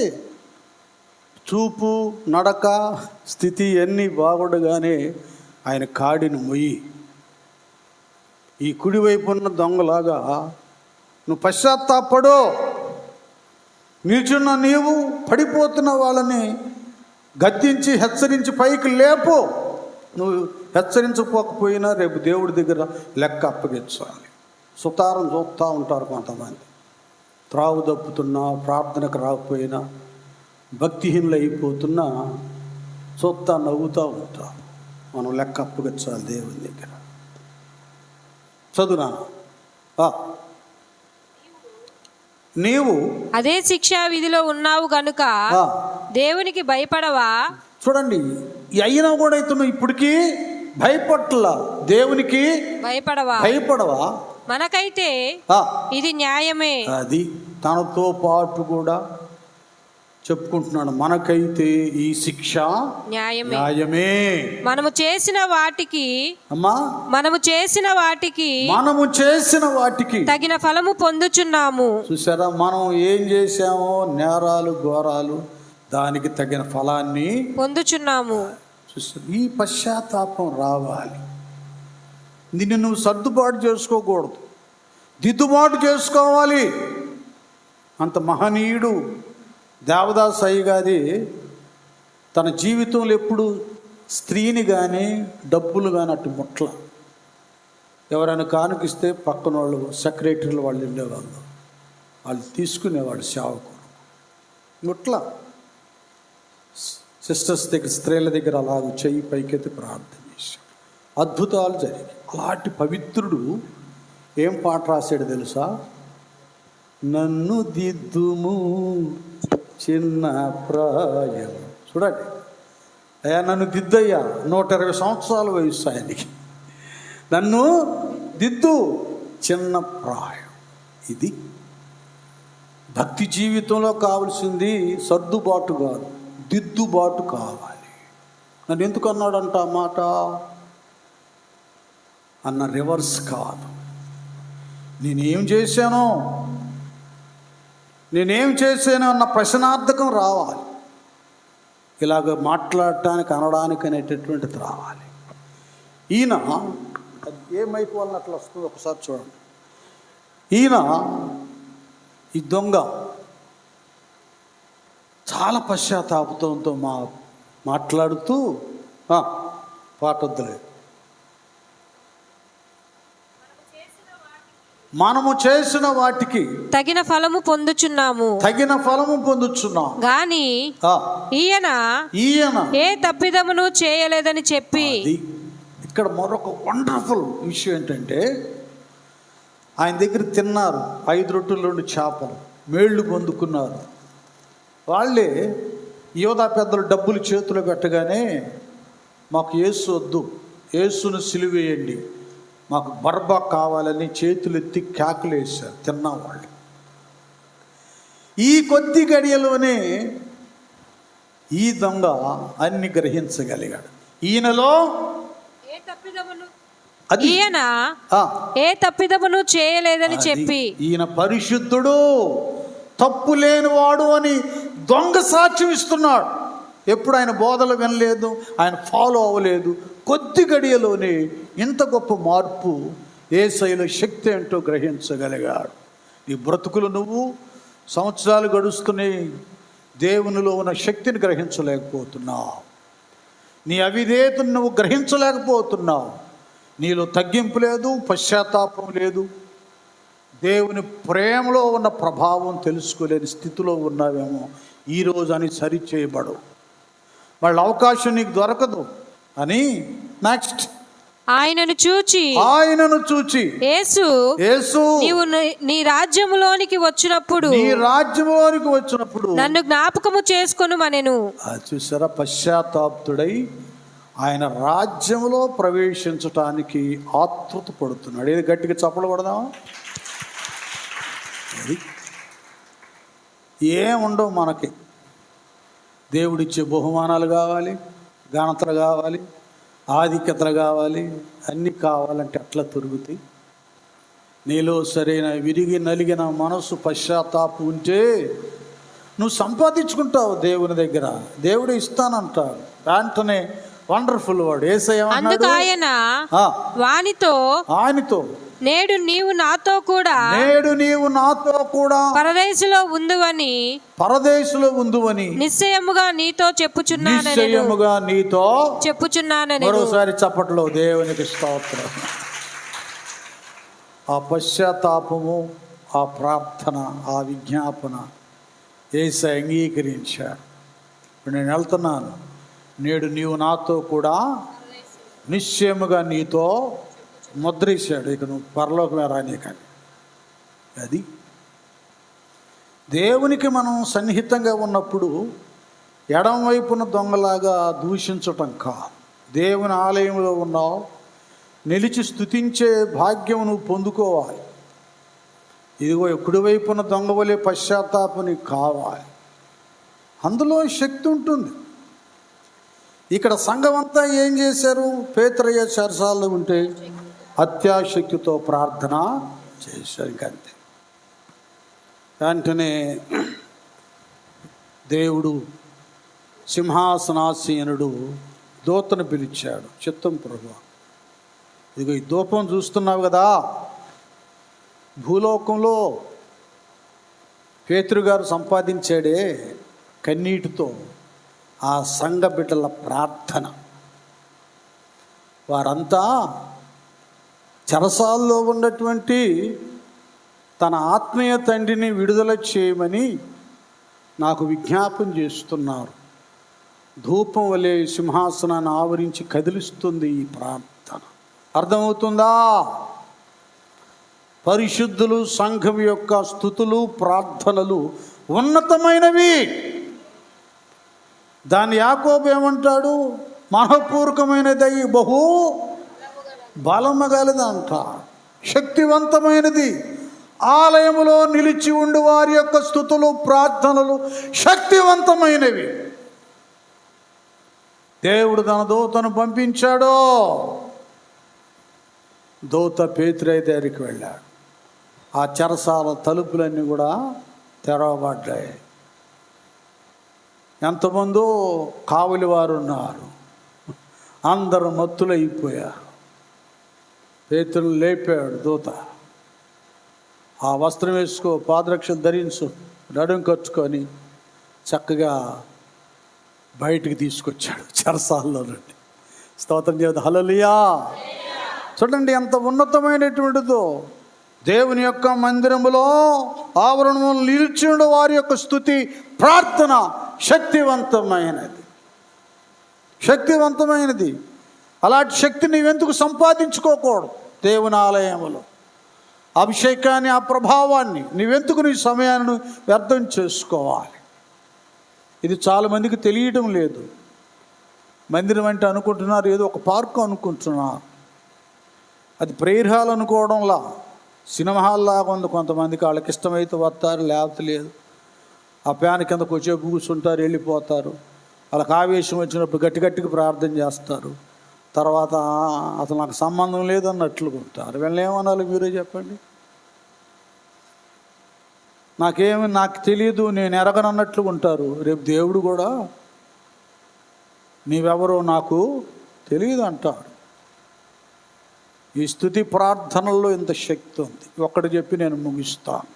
S1: చూపు, నడక, స్థితి అన్నీ బాగుండగానే ఆయన కాడిని మొయ్యి. ఈ కుడివైపున్న దొంగలాగా నువ్వు పశ్చాత్తాపడు. నిల్చున్న నీవు పడిపోతున్న వాళ్ళని గద్దించి హెచ్చరించి పైకి లేపు. నువ్వు హెచ్చరించకపోకపోయినా రేపు దేవుడి దగ్గర లెక్క అప్పగించాలి. సుతారం చూస్తూ ఉంటారు కొంతమంది. త్రావు దప్పుతున్నా, ప్రార్థనకు రాకపోయినా, భక్తిహీనులు అయిపోతున్నా చూస్తా నవ్వుతూ ఉంటారు. మనం లెక్క అప్పగించాలి దేవుని దగ్గర. చదువునా, నీవు
S3: అదే శిక్షా విధిలో ఉన్నావు గనుక దేవునికి భయపడవా?
S1: చూడండి, అయినా కూడా ఇతను ఇప్పటికీ భయపట్ల. దేవునికి భయపడవా?
S3: మనకైతే ఇది న్యాయమే.
S1: అది తనతో పాటు కూడా చెప్పుకుంటున్నాడు, మనకైతే ఈ శిక్ష న్యాయమే.
S3: మనము చేసిన వాటికి తగిన ఫలము పొందుచున్నాము.
S1: చూసారా, మనం ఏం చేసామో, నేరాలు ఘోరాలు, దానికి తగిన ఫలాన్ని
S3: పొందుచున్నాము.
S1: చూసారు, ఈ పశ్చాత్తాపం రావాలి. దీన్ని నువ్వు సర్దుబాటు చేసుకోకూడదు, దిద్దుబాటు చేసుకోవాలి. అంత మహనీయుడు దేవదాస్ అయ్య గారి తన జీవితంలో ఎప్పుడు స్త్రీని కానీ డబ్బులు కానీ అటు ముట్ల. ఎవరైనా కానుకిస్తే పక్కన వాళ్ళు, సెక్రటరీలు వాళ్ళు ఉండేవాళ్ళు, వాళ్ళు తీసుకునేవాడు సేవకుడు. ముట్ల సిస్టర్స్ దగ్గర, స్త్రీల దగ్గర అలాగ చెయ్యి పైకెత్తి ప్రార్థన చేసి అద్భుతాలు జరిగాయి. అలాంటి పవిత్రుడు ఏం పాట రాశాడు తెలుసా? నన్ను దిద్దుము చిన్న ప్రాయం. చూడండి, అయ్యా నన్ను దిద్దయ్యా, 120 సంవత్సరాల వయసు ఆయనకి. నన్ను దిద్దు చిన్న ప్రాయం. ఇది భక్తి జీవితంలో కావాల్సింది. సర్దుబాటు కాదు, దిద్దుబాటు కావాలి. నన్ను ఎందుకు అన్నాడంట ఆ మాట అన్న రివర్స్ కాదు. నేనేం చేశానో అన్న ప్రశ్నార్థకం రావాలి. ఇలాగ మాట్లాడటానికి, అనడానికి అనేటటువంటిది రావాలి. ఈయన అది ఏ మైక్ వలన అట్లా వస్తుందో ఒకసారి చూడండి. ఈయన ఈ దొంగ చాలా పశ్చాత్తాపంతో మాట్లాడుతూ పాటొద్దులే, మనము చేసిన వాటికి
S3: తగిన ఫలము పొందుచున్నాము గాని ఈయన ఏ తప్పిదమును చేయలేదని చెప్పి.
S1: ఇక్కడ మరొక వండర్ఫుల్ విషయం ఏంటంటే, ఆయన దగ్గర తిన్నారు 5 రొట్టెలు 2 చేపలు, మేళ్ళు పొందుకున్నారు. వాళ్ళే యోధా పెద్దలు డబ్బులు చేతిలో పెట్టగానే మాకు యేసు వద్దు, యేసును సిలువేయండి, మాకు బర్బా కావాలని చేతులు ఎత్తి కేకలు వేశారు తిన్నవాళ్ళు. ఈ కొద్ది గడియలోనే ఈ దొంగ అన్ని గ్రహించగలిగాడు. ఈయనలో
S3: ఈయన ఏ తప్పిదమును చేయలేదని చెప్పి.
S1: ఈయన పరిశుద్ధుడు, తప్పు లేనివాడు అని దొంగ సాక్ష్యం ఇస్తున్నాడు. ఎప్పుడు ఆయన బోధలు వినలేదు, ఆయన ఫాలో అవ్వలేదు. కొద్ది గడియలోనే ఇంత గొప్ప మార్పు, యేసయ్యలో శక్తి ఏంటో గ్రహించగలిగాడు. నీ బ్రతుకులు నువ్వు సంవత్సరాలు గడుస్తున్నాయి, దేవునిలో ఉన్న శక్తిని గ్రహించలేకపోతున్నావు. నీ అవిధేయతను నువ్వు గ్రహించలేకపోతున్నావు. నీలో తగ్గింపు లేదు, పశ్చాత్తాపం లేదు, దేవుని ప్రేమలో ఉన్న ప్రభావం తెలుసుకోలేని స్థితిలో ఉన్నావేమో. ఈరోజు అని సరిచేయబడు, వాళ్ళ అవకాశం నీకు దొరకదు అని. నెక్స్ట్,
S3: ఆయనను చూచి యేసు నీవు నీ రాజ్యములోనికి వచ్చినప్పుడు నన్ను జ్ఞాపకము చేసుకొనుమనెను.
S1: చూసారా, పశ్చాత్తాపుడై ఆయన రాజ్యంలో ప్రవేశించటానికి ఆతృత పడుతున్నాడు. ఏది గట్టిగా చప్పలు పడదామా? ఏముండవు మనకి. దేవుడిచ్చే బహుమానాలు కావాలి, ఘనతలు కావాలి, ఆధిక్యతలు కావాలి, అన్నీ కావాలంటే అట్లా తిరుగుతాయి. నీలో సరైన విరిగి నలిగిన మనసు, పశ్చాత్తాపం ఉంటే నువ్వు సంపాదించుకుంటావు దేవుని దగ్గర. దేవుడు ఇస్తానంటాడు. వెంటనే వండర్ఫుల్ వాడు యేసయ్య
S3: అందుకు ఆయన వానితో నేడు నీవు నాతో కూడా పరదేశులో ఉందువని నిశ్చయముగా నీతో చెప్పుచున్నానని.
S1: మరోసారి చప్పట్లో దేవునికి స్తోత్రం. ఆ పశ్చాత్తాపము, ఆ ప్రార్థన, ఆ విజ్ఞాపన యేసయ్య అంగీకరించాడు. ఇప్పుడు నేను వెళ్తున్నాను, నేడు నీవు నాతో కూడా నిశ్చయముగా నీతో ముద్రేశాడు. ఇక నువ్వు పరలోకమే రాని. కానీ అది దేవునికి మనం సన్నిహితంగా ఉన్నప్పుడు ఎడం వైపున దొంగలాగా దూషించటం కాదు. దేవుని ఆలయంలో ఉన్నావు, నిలిచి స్తుతించే భాగ్యం నువ్వు పొందుకోవాలి. ఇదిగో కుడి వైపున దొంగ వలె పశ్చాత్తాపం నీకు కావాలి. అందులో శక్తి ఉంటుంది. ఇక్కడ సంఘం అంతా ఏం చేశారు? పేతురయ్య చెరసాల్లో ఉంటే అత్యాశక్తితో ప్రార్థన చేశారు. ఇంకంతే. వెంటనే దేవుడు సింహాసనాసీనుడు దూతను పిలిచాడు. చిత్తం ప్రభువా, ఇదిగో ఈ ధూపం చూస్తున్నావు కదా, భూలోకంలో పేతురు గారు సంపాదించాడే కన్నీటితో ఆ సంఘ బిడ్డల ప్రార్థన. వారంతా చెరసాల్లో ఉన్నటువంటి తన ఆత్మీయ తండ్రిని విడుదల చేయమని నాకు విజ్ఞాపన చేస్తున్నారు. ధూపం వలె సింహాసనాన్ని ఆవరించి కదిలిస్తుంది ఈ ప్రార్థన. అర్థమవుతుందా? పరిశుద్ధులు సంఘం యొక్క స్తుతులు, ప్రార్థనలు ఉన్నతమైనవి. దాన్ని యాకోబు ఏమంటాడు? మనఃపూర్వకమైనదై బహు బలము గలదంట, శక్తివంతమైనది. ఆలయములో నిలిచి ఉండి వారి యొక్క స్తుతులు, ప్రార్థనలు శక్తివంతమైనవి. దేవుడు తన దూతను పంపించాడు. దూత పేతురయ్య దగ్గరికి వెళ్ళాడు. ఆ చెరసాల తలుపులన్నీ కూడా తెరవబడ్డాయి. ఎంతమందో కావలి వారు ఉన్నారు, అందరూ మత్తులైపోయారు. పేతురుని లేపాడు దూత. ఆ వస్త్రం వేసుకో, పాదరక్షలు ధరించు, నడుం కట్టుకొని చక్కగా బయటికి తీసుకొచ్చాడు చెరసాల్లో నుండి. స్తోత్రం చేద్దాం. హల్లెలూయా. చూడండి ఎంత ఉన్నతమైనటువంటిదో. దేవుని యొక్క మందిరములో ఆవరణము నిలిచిండు వారి యొక్క స్తుతి ప్రార్థన శక్తివంతమైనది, శక్తివంతమైనది. అలాంటి శక్తిని నీవెందుకు సంపాదించుకోకూడదు? దేవుని ఆలయములో అభిషేకాన్ని, ఆ ప్రభావాన్ని నీవెందుకు నీ సమయాన్ని వ్యర్థం చేసుకోవాలి? ఇది చాలామందికి తెలియటం లేదు. మందిరం అంటే అనుకుంటున్నారు ఏదో ఒక పార్కు అనుకుంటున్నారు. అది ప్రేయర్ హాల్ అనుకోవడంలా సినిమా హాల్ లాగా ఉంది. కొంతమందికి వాళ్ళకి ఇష్టమైతే వస్తారు, లేకపోతే లేదు. ఆ ఫ్యాన్ కిందకు వచ్చేపు కూర్చుంటారు, వెళ్ళిపోతారు. వాళ్ళకి ఆవేశం వచ్చినప్పుడు గట్టి గట్టిగా ప్రార్థన చేస్తారు. తర్వాత అసలు నాకు సంబంధం లేదన్నట్లు ఉంటారు. వీళ్ళని ఏమనాలి మీరే చెప్పండి? నాకు తెలియదు, నేను ఎరగనన్నట్లు ఉంటారు. రేపు దేవుడు కూడా నీవెవరో నాకు తెలియదు అంటాడు. ఈ స్తుతి ప్రార్థనల్లో ఇంత శక్తి ఉంది. ఒక్కటి చెప్పి నేను ముగిస్తాను.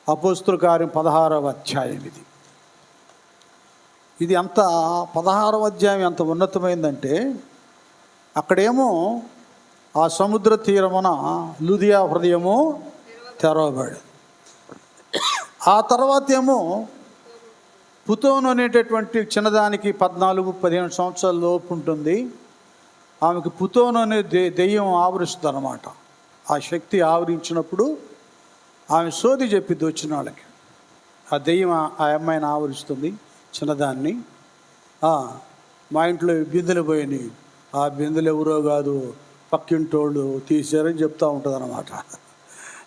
S1: అపోస్తుల కార్యం 16వ అధ్యాయం. ఇది అంత 16వ అధ్యాయం ఎంత ఉన్నతమైందంటే, అక్కడేమో ఆ సముద్ర తీరమున లూదియా హృదయము తెరవబడి, ఆ తర్వాత ఏమో పుతోను అనేటటువంటి చిన్నదానికి 14-15 సంవత్సరాల లోపు ఉంటుంది. ఆమెకు పుతోను అనే దెయ్యం ఆవరిస్తుంది అన్నమాట. ఆ శక్తి ఆవరించినప్పుడు ఆమె సోది చెప్పిద్ది వచ్చిన వాళ్ళకి. ఆ దెయ్యం ఆ అమ్మాయిని ఆవరిస్తుంది, చిన్నదాన్ని. మా ఇంట్లో బిందెలు పోయినాయి, ఆ బిందెలు ఎవరో కాదు పక్కింటోళ్ళు తీసారని చెప్తూ ఉంటుంది అన్నమాట.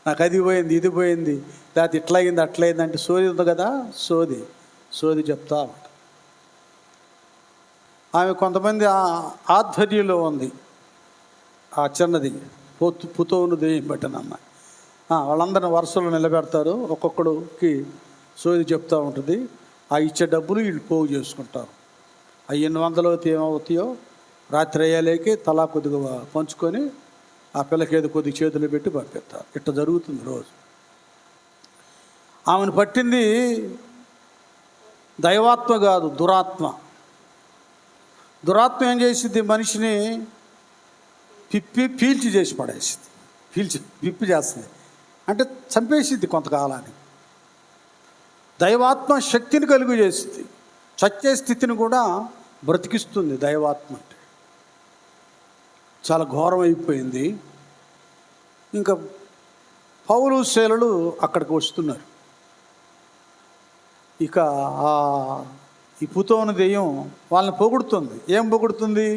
S1: నాకు అది పోయింది, ఇది పోయింది, లేకపోతే ఇట్లా అయింది, అట్లా అయింది అంటే సోది ఉంది కదా, సోది చెప్తా ఉంటుంది. ఆమె కొంతమంది ఆధ్వర్యంలో ఉంది. ఆ చిన్నది పుతోను దెయ్యం పట్టిన అమ్మాయి. వాళ్ళందరిని వరుసలో నిలబెడతారు, ఒక్కొక్కడికి సోది చెప్తూ ఉంటుంది. ఆ ఇచ్చే డబ్బులు వీళ్ళు పోగు చేసుకుంటారు. ఆ 800 ఏమవుతాయో రాత్రి అయ్యేలేకి తలా కొద్దిగా పంచుకొని ఆ పిల్లకి ఏదో కొద్ది చేతులు పెట్టి పంపిస్తారు. ఇట్లా జరుగుతుంది రోజు. ఆమెను పట్టింది దైవాత్మ కాదు, దురాత్మ. దురాత్మ ఏం చేసింది? మనిషిని పీల్చి చేసి పడేసింది. పిప్పి చేస్తుంది అంటే చంపేసింది కొంతకాలానికి. దైవాత్మ శక్తిని కలుగు చేసింది, చచ్చే స్థితిని కూడా బ్రతికిస్తుంది దైవాత్మ అంటే. చాలా ఘోరం అయిపోయింది. ఇంకా పౌలు శీలలు అక్కడికి వస్తున్నారు. ఇక ఈ పుతోను దెయ్యం వాళ్ళని పొగుడుతుంది. ఏం పొగుడుతుంది?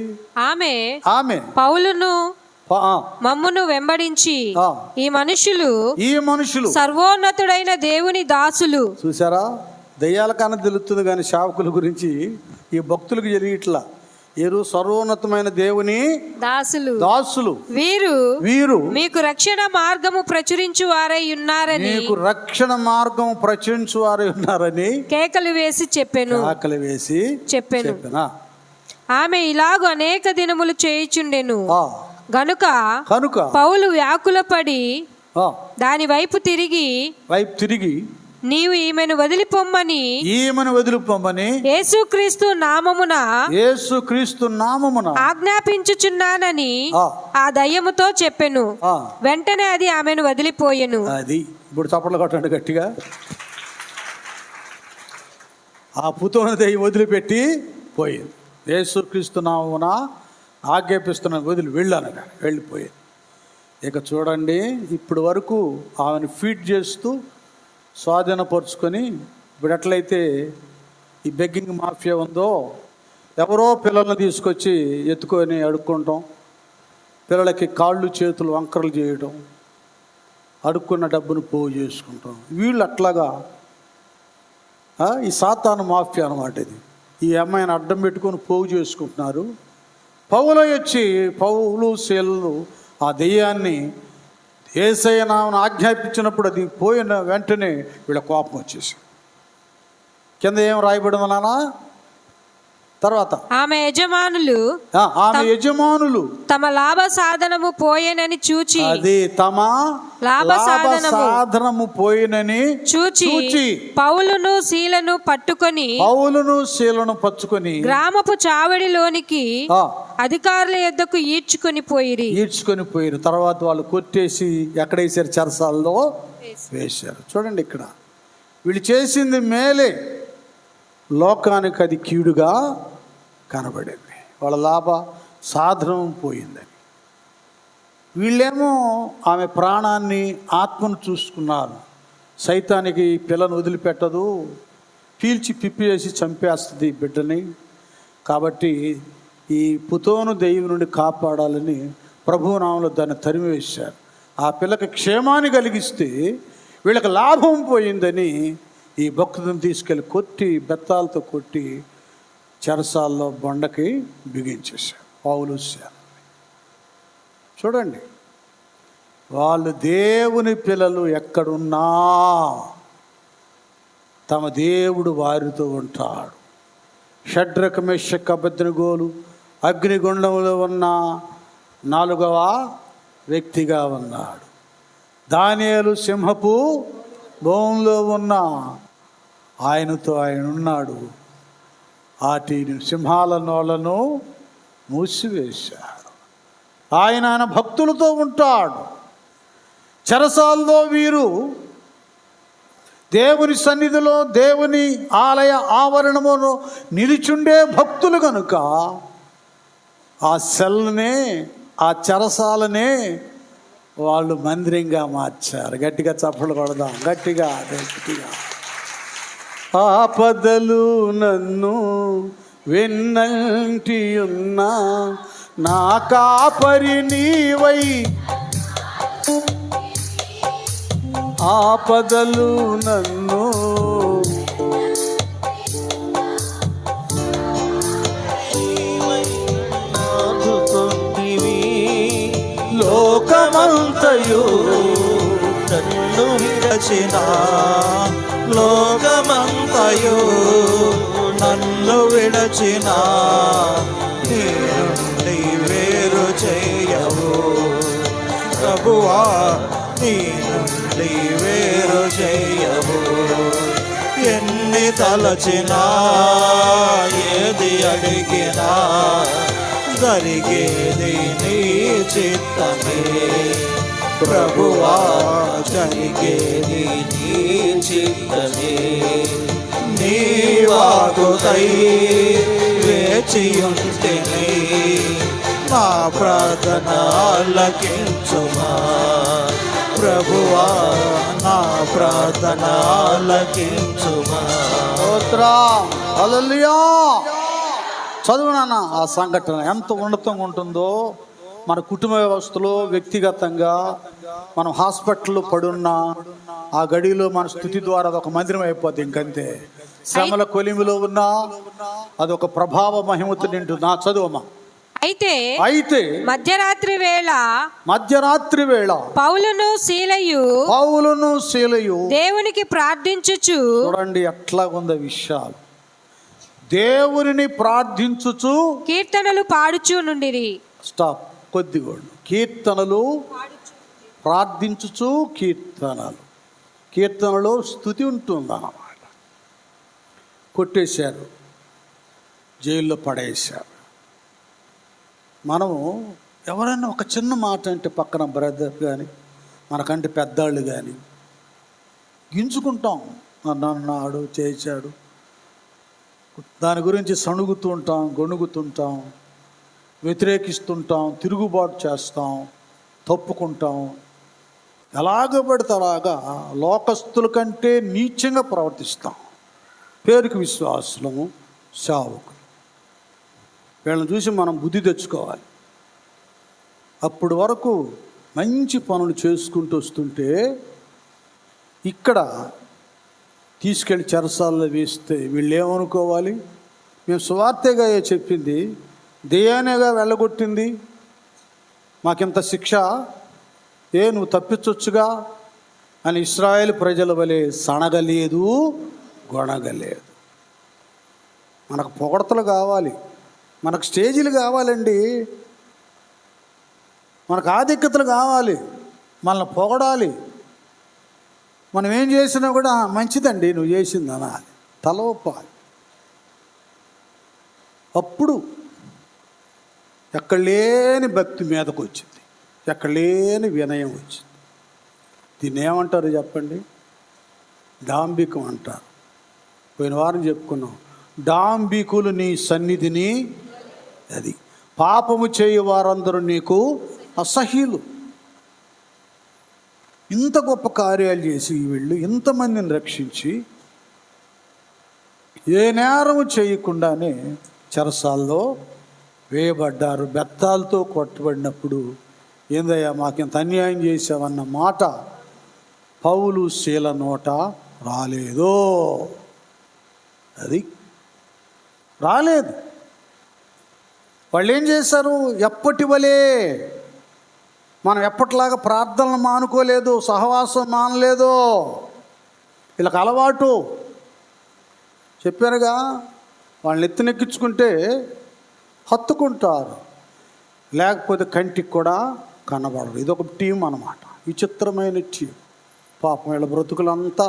S1: ఆమె
S3: పౌలును మమ్మును వెంబడించి ఈ మనుషులు సర్వోన్నతుడైన దేవుని దాసులు.
S1: చూసారా? దెయ్యాల కన్నా తెలుస్తుంది కానీ సేవకుల గురించి ఈ భక్తులకు జరిగిట్లా. ఏరు సర్వోన్నతమైన దేవుని దాసులు వీరు
S3: మీకు రక్షణ మార్గము ప్రచురించు వారై ఉన్నారని కేకలు వేసి చెప్పెను. ఆమె ఇలాగు అనేక దినములు చేయుచుండెను గనుక పౌలు వ్యాకులపడి దాని వైపు తిరిగి నీవు ఈమెను వదిలిపొమ్మని యేసుక్రీస్తు నామమున ఆజ్ఞాపించుచున్నానని ఆ దయ్యముతో చెప్పెను. వెంటనే అది ఆమెను వదిలిపోయెను.
S1: అది ఇప్పుడు చప్పట్లు కొట్టండి గట్టిగా. ఆ పుతోను దయ్యం వదిలిపెట్టి పోయింది. యేసుక్రీస్తు నామమున ఆజ్ఞాపిస్తున్నాను, వదిలి వెళ్ళానగా వెళ్ళిపోయింది. ఇక చూడండి, ఇప్పటి వరకు ఆమెను ఫీడ్ చేస్తూ స్వాధీనపరుచుకొని ఇప్పుడు ఎట్లయితే ఈ బెగ్గింగ్ మాఫియా ఉందో, ఎవరో పిల్లల్ని తీసుకొచ్చి ఎత్తుకొని అడుక్కుంటాం, పిల్లలకి కాళ్ళు చేతులు వంకరలు చేయడం, అడుక్కున్న డబ్బును పోగు చేసుకుంటాం. వీళ్ళు అట్లాగా ఈ సాతాను మాఫియా అన్నమాట ఇది. ఈ అమ్మాయిని అడ్డం పెట్టుకొని పోగు చేసుకుంటున్నారు. పౌలు శీలలు ఆ దెయ్యాన్ని యేసయ్య నామమున ఆజ్ఞాపించినప్పుడు అది పోయిన వెంటనే వీళ్ళ కోపం వచ్చేసి కింద ఏం రాయబడింది నాన్న? తర్వాత
S3: ఆమె యజమానులు
S1: ఆమె యజమానులు
S3: తమ లాభ సాధనము పోయేనని చూచి,
S1: అది తమ
S3: లాభ
S1: సాధనము పోయినని
S3: చూచి పౌలును శీలను పట్టుకొని గ్రామపు చావడిలోనికి అధికారుల యొద్దకు ఈడ్చుకొని పోయిరి.
S1: తర్వాత వాళ్ళు కొట్టేసి ఎక్కడ వేసారు? చెరసాల్లో వేశారు. చూడండి, ఇక్కడ వీళ్ళు చేసింది మేలే, లోకానికి అది కీడుగా కనబడింది. వాళ్ళ లాభ సాధనం పోయిందని. వీళ్ళేమో ఆమె ప్రాణాన్ని, ఆత్మను చూసుకున్నారు. సైతానికి పిల్లను వదిలిపెట్టదు, పీల్చి పిప్పి చేసి చంపేస్తుంది బిడ్డని. కాబట్టి ఈ పుతోను దెయ్యం నుండి కాపాడాలని ప్రభునామంలో దాన్ని తరిమివేశారు. ఆ పిల్లకి క్షేమాన్ని కలిగిస్తే వీళ్ళకి లాభం పోయిందని ఈ భక్తులను తీసుకెళ్ళి కొట్టి, బెత్తాలతో కొట్టి చెరసాల్లో బొండకి బిగించేశారు. పౌలు చూడండి, వాళ్ళు దేవుని పిల్లలు ఎక్కడున్నా తమ దేవుడు వారితో ఉంటాడు. షడ్రక మెషక్ అబేద్నెగోలు అగ్నిగుండంలో ఉన్న 4వ వ్యక్తిగా ఉన్నాడు. దానియేలు సింహపు బోన్లో ఉన్న ఆయనతో ఆయన ఉన్నాడు. ఆటి సింహాల నోళ్లను మూసివేశాడు. ఆయన భక్తులతో ఉంటాడు. చెరసాల్లో వీరు దేవుని సన్నిధిలో, దేవుని ఆలయ ఆవరణములో నిలిచుండే భక్తులు కనుక ఆ సెల్నే, ఆ చెరసాలనే వాళ్ళు మందిరంగా మార్చారు. గట్టిగా చప్పట్లు కొడదాం, గట్టిగా. ఆపదలు నన్ను వెన్నంటి ఉన్నా నా కాపరి నీవై, ఆపదలు నన్ను
S2: లోకమంతయు నన్ను విడచిన, లోకమంతయు నన్ను విడచిన నీ నుండి వేరు చేయవు ప్రభువా, నీ నుండి వేరు చేయవు. ఎన్ని తలచినా, ఏది అడిగినా జరిగేది నీ చిత్తమే ప్రభువా, జరిగేది నీ చిత్తమే. నీ వాకుకై వేచియుంటిని, నా ప్రార్థన ఆలకించుమా ప్రభువా, నా ప్రార్థన ఆలకించుమా.
S1: హల్లెలూయా. చదువు నాన్న, ఆ సంఘటన ఎంత ఉన్నతంగా ఉంటుందో. మన కుటుంబ వ్యవస్థలో, వ్యక్తిగతంగా మనం హాస్పిటల్లో పడున్నా ఆ గడిలో మన స్థుతి ద్వారా అదొక మందిరం అయిపోద్ది. ఇంకంతే. శ్రమల కొలిమిలో ఉన్నా అదొక ప్రభావ మహిమతో నింటుంది. నా చదువమ్మా. అయితే
S3: మధ్యరాత్రి వేళ పౌలును శీలయు దేవునికి ప్రార్థించుచు,
S1: చూడండి ఎట్లా ఉందో విషయాలు. దేవుని ప్రార్థించుచు
S3: కీర్తనలు పాడుచు నుండిరి.
S1: స్టాప్, కొద్దిగా. కీర్తనలు ప్రార్థించుచు, కీర్తనలో స్తుతి ఉంటుందన్నమాట. కొట్టేశారు, జైల్లో పడేశారు. మనము ఎవరైనా ఒక చిన్న మాట అంటే పక్కన బ్రదర్ కానీ, మనకంటే పెద్దవాళ్ళు కానీ గింజుకుంటాం. నన్నాడు, చేశాడు, దాని గురించి సణుగుతూ ఉంటాం, గొణుగుతుంటాం, వ్యతిరేకిస్తుంటాం, తిరుగుబాటు చేస్తాం, తప్పుకుంటాం. ఎలాగ పడితే అలాగా లోకస్తుల కంటే నీచంగా ప్రవర్తిస్తాం. పేరుకి విశ్వాసులము, సేవకులు. వీళ్ళని చూసి మనం బుద్ధి తెచ్చుకోవాలి. అప్పటి వరకు మంచి పనులు చేసుకుంటూ వస్తుంటే ఇక్కడ తీసుకెళ్ళి చెరసాల్లో వేస్తే వీళ్ళు ఏమనుకోవాలి? మేము సువార్తేగా చెప్పింది, దెయ్యానేగా వెళ్ళగొట్టింది, మాకింత శిక్ష, నువ్వు తప్పించొచ్చుగా అని ఇశ్రాయేలు ప్రజల వలె సణగలేదు, గొణగలేదు. మనకు పొగడతలు కావాలి, మనకు స్టేజీలు కావాలండి, మనకు ఆధిక్యతలు కావాలి, మనల్ని పొగడాలి. మనం ఏం చేసినా కూడా మంచిదండి నువ్వు చేసింది అనాలి, తల ఊపాలి. అప్పుడు ఎక్కడ లేని భక్తి మీదకు వచ్చింది, ఎక్కడ లేని వినయం వచ్చింది. దీన్ని ఏమంటారు చెప్పండి? డాంబికం అంటారు. పోయిన వారం చెప్పుకున్నాం, డాంబికులు నీ సన్నిధిని, అది పాపము చేయు వారందరూ నీకు అసహ్యులు. ఇంత గొప్ప కార్యాలు చేసి వీళ్ళు ఇంతమందిని రక్షించి ఏ నేరము చేయకుండానే చెరసాల్లో వేయబడ్డారు. బెత్తాలతో కొట్టబడినప్పుడు ఏందయ్యా మాకింత అన్యాయం చేసావన్న మాట పౌలు శీల నోట రాలేదో, అది రాలేదు. వాళ్ళు ఏం చేశారు? ఎప్పటి వలే మనం ఎప్పటిలాగా ప్రార్థనలు మానుకోలేదు, సహవాసం మానలేదు. వీళ్ళకి అలవాటు, చెప్పారుగా, వాళ్ళని ఎత్తునెక్కించుకుంటే హత్తుకుంటారు, లేకపోతే కంటికి కూడా కనబడరు. ఇదొక టీం అన్నమాట, విచిత్రమైన టీం. పాపం వీళ్ళ బ్రతుకులంతా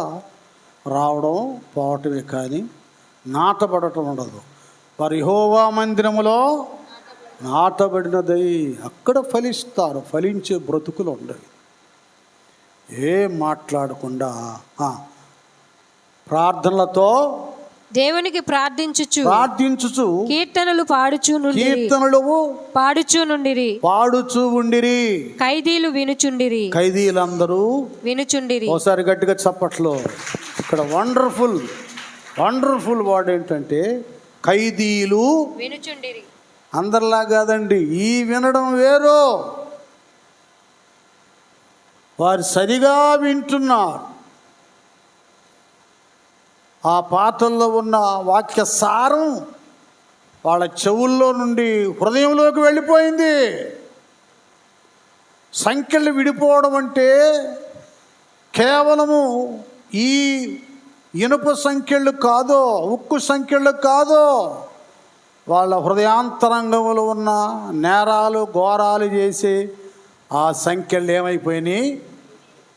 S1: రావడం పోవటమే కానీ నాటబడటం ఉండదు. వారు యెహోవా మందిరములో నాటబడినదై అక్కడ ఫలిస్తారు. ఫలించే బ్రతుకులు ఉండవు. ఏం మాట్లాడకుండా ప్రార్థనలతో
S3: దేవునికి ప్రార్థించుచు కీర్తనలు పాడుచు ఉండిరి. ఖైదీలు వినుచుండిరి.
S1: ఖైదీలందరూ
S3: వినుచుండిరి.
S1: ఒకసారి గట్టిగా చప్పట్లో. ఇక్కడ వండర్ఫుల్ వర్డ్ ఏంటంటే ఖైదీలు
S3: వినుచుండిరి.
S1: అందరిలా కాదండి, ఈ వినడం వేరు. వారు సరిగా వింటున్నారు. ఆ పాటల్లో ఉన్న వాక్య సారం వాళ్ళ చెవుల్లో నుండి హృదయంలోకి వెళ్ళిపోయింది. సంఖ్యలు విడిపోవడం అంటే కేవలము ఈ ఇనుప సంఖ్యలు కాదో, ఉక్కు సంఖ్యలు కాదో, వాళ్ళ హృదయాంతరంగంలో ఉన్న నేరాలు ఘోరాలు చేసి ఆ సంఖ్యలు ఏమైపోయినాయి?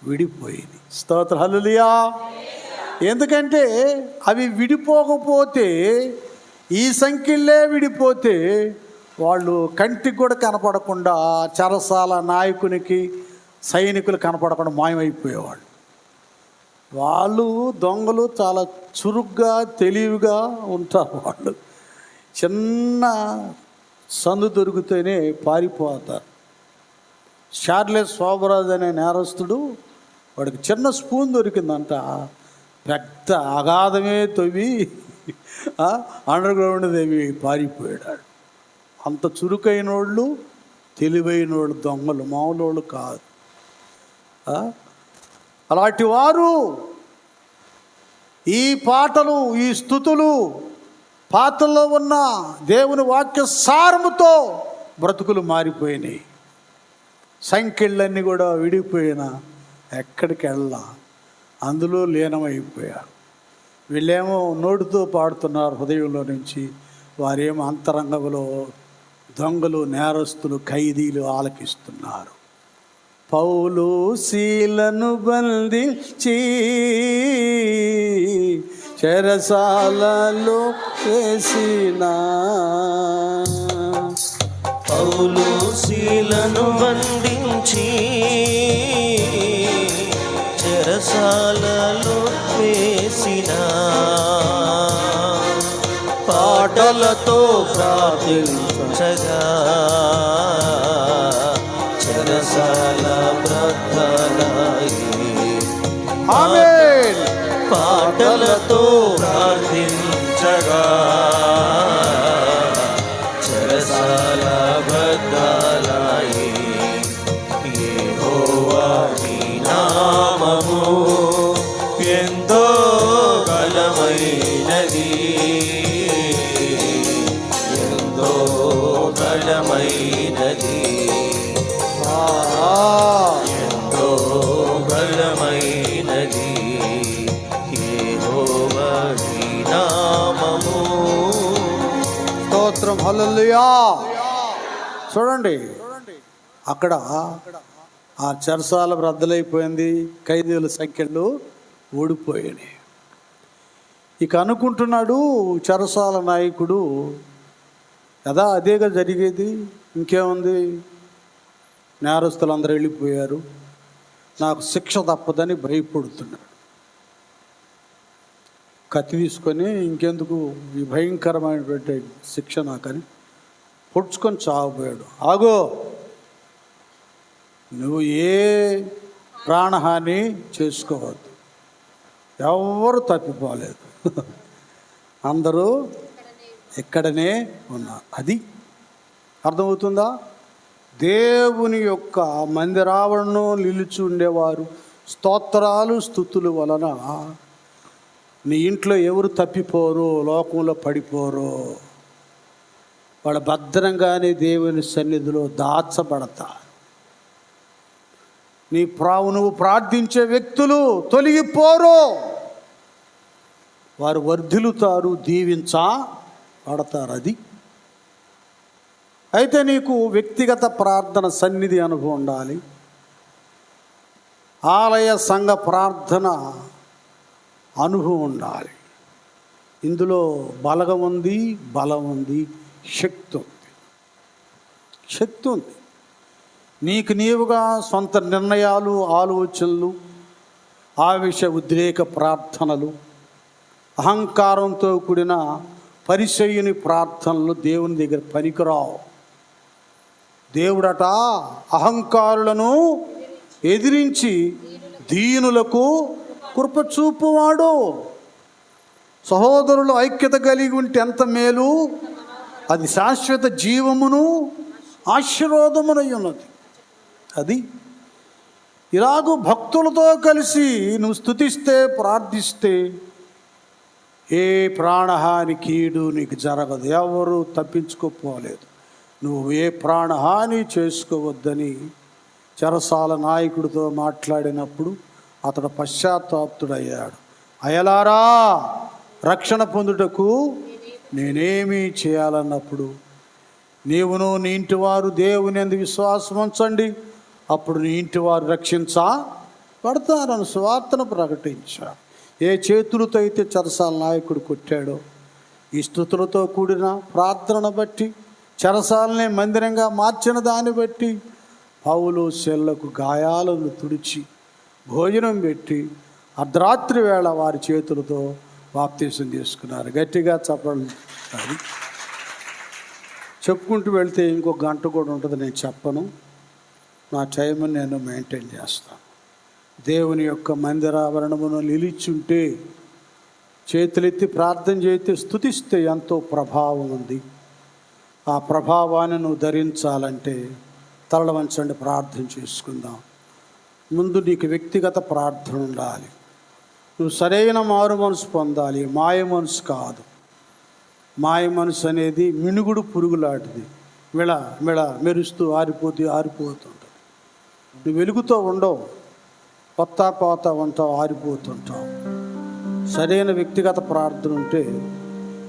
S1: విడిపోయినాయి. స్తోత్ర హల్లెలూయా. ఎందుకంటే అవి విడిపోకపోతే, ఈ సంఖ్యలే విడిపోతే వాళ్ళు కంటికి కూడా కనపడకుండా, చెరసాల నాయకునికి సైనికులు కనపడకుండా మాయమైపోయేవాళ్ళు. వాళ్ళు దొంగలు చాలా చురుగ్గా తెలివిగా ఉంటారు. వాళ్ళు చిన్న సందు దొరికితేనే పారిపోతారు. షార్లెస్ శోభరాజు అనే నేరస్తుడు, వాడికి చిన్న స్పూన్ దొరికిందంట, పెద్ద అగాధమే తవ్వి అండర్ గ్రౌండ్ దేవి పారిపోయాడు. అంత చురుకైన వాళ్ళు, తెలివైన వాళ్ళు దొంగలు, మామూలు వాళ్ళు కాదు. అలాంటి వారు ఈ పాటలు, ఈ స్తుతులు, పాటల్లో ఉన్న దేవుని వాక్య సారముతో బ్రతుకులు మారిపోయినాయి. సంఖ్యలన్నీ కూడా విడిపోయినా ఎక్కడికి వెళ్ళా, అందులో లీనమైపోయారు. వీళ్ళేమో నోటితో పాడుతున్నారు హృదయంలో నుంచి, వారేమో అంతరంగంలో దొంగలు, నేరస్తులు, ఖైదీలు ఆలకిస్తున్నారు. పౌలు శీలను బంధించి చెరసాలలో వేసిన,
S2: పౌలు శీలను బంధించి చెరసాలలో వేసిన, పాటలతో ప్రార్థించగా చెరసాల బ్రతలాయి.
S1: ఆమేన్.
S2: పాటలతో ప్రార్థించగా చెరసాల బ్రతలాయి. యెహోవా నీ నామము ఎంతో బలమైనది, ఎంతో బలమైనది, ఎంతో బలమైనది. యెహోవా నీ నామము
S1: స్తోత్రం, హల్లెలూయా. చూడండి, అక్కడ ఆ చెరసాల రద్దలైపోయింది, ఖైదీల సంఖ్యలు ఓడిపోయాయి. ఇక అనుకుంటున్నాడు చెరసాల నాయకుడు, కదా అదేగా జరిగేది, ఇంకేముంది, నేరస్తులందరూ వెళ్ళిపోయారు, నాకు శిక్ష తప్పదని భయపడుతున్నాడు. కత్తి తీసుకొని ఇంకెందుకు ఈ భయంకరమైనటువంటి శిక్ష నాకని పొడుచుకొని చావబోయాడు. ఆగో, నువ్వు ఏ ప్రాణహాని చేసుకోవద్దు, ఎవరు తప్పిపోలేదు, అందరూ ఇక్కడనే ఉన్నారు. అది అర్థమవుతుందా? దేవుని యొక్క మందిరావరణను నిలిచి ఉండేవారు స్తోత్రాలు స్తుతుల వలన నీ ఇంట్లో ఎవరు తప్పిపోరు, లోకంలో పడిపోరు, వాళ్ళ భద్రంగానే దేవుని సన్నిధిలో దాచబడతా. నువ్వు ప్రార్థించే వ్యక్తులు తొలగిపోరు, వారు వర్ధిల్లుతారు, దీవించబడతారు. అది అయితే నీకు వ్యక్తిగత ప్రార్థన సన్నిధి అనుభవం ఉండాలి. ఆలయ సంఘ ప్రార్థన అనుభవం ఉండాలి. ఇందులో బలగం ఉంది, బలం ఉంది, శక్తి ఉంది. శక్తి ఉంది. నీకు నీవుగా సొంత నిర్ణయాలు, ఆలోచనలు, ఆవేశ ఉద్రేక ప్రార్థనలు, అహంకారంతో కూడిన పరిచయుని ప్రార్థనలు దేవుని దగ్గర పనికిరావు. దేవుడట అహంకారులను ఎదిరించి దీనులకు కృప చూపువాడు. సహోదరులు ఐక్యత కలిగి ఉంటే ఎంత మేలు, అది శాశ్వత జీవమును ఆశీర్వాదమునై ఉన్నది. అది ఇలాగూ భక్తులతో కలిసి నువ్వు స్తుతిస్తే, ప్రార్థిస్తే ఏ ప్రాణహాని కీడు నీకు జరగదు, ఎవరు తప్పించుకోపోలేదు. నువ్వు ఏ ప్రాణహాని చేసుకోవద్దని చెరసాల నాయకుడితో మాట్లాడినప్పుడు అతడు పశ్చాత్తాప్తుడయ్యాడు. అయలారా, రక్షణ పొందుటకు నేనేమీ చేయాలన్నప్పుడు నీవును నీ ఇంటివారు దేవుని యందు విశ్వాసం ఉంచండి, అప్పుడు నీ ఇంటివారు రక్షించబడతారని సువార్తను ప్రకటించాడు. ఏ చేతులతో అయితే చెరసాల నాయకుడు కొట్టాడో, ఈ స్తుతులతో కూడిన ప్రార్థనను బట్టి, చెరసాలనే మందిరంగా మార్చిన దాన్ని బట్టి పౌలు శీలకు గాయాలను తుడిచి భోజనం పెట్టి అర్ధరాత్రి వేళ వారి చేతులతో బాప్తీసం తీసుకున్నారు. గట్టిగా చెప్పండి. అది చెప్పుకుంటూ వెళ్తే ఇంకో గంట కూడా ఉంటుంది, నేను చెప్పను. నా టైంని నేను మెయింటైన్ చేస్తాను. దేవుని యొక్క మందిరావరణమును నిలిచుంటే, చేతులెత్తి ప్రార్థన చేస్తే, స్తుతిస్తే ఎంతో ప్రభావం ఉంది. ఆ ప్రభావాన్ని నువ్వు ధరించాలంటే తలల వంచండి, ప్రార్థన చేసుకుందాం. ముందు నీకు వ్యక్తిగత ప్రార్థన ఉండాలి. నువ్వు సరైన మారు మనసు పొందాలి. మాయ మనసు కాదు. మాయ మనసు అనేది మినుగుడు పురుగులాంటిది, మెరుస్తూ ఆరిపోతుంటుంది. నువ్వు వెలుగుతో ఉండవు, పోతా ఉంటావు, ఆరిపోతుంటావు. సరైన వ్యక్తిగత ప్రార్థన ఉంటే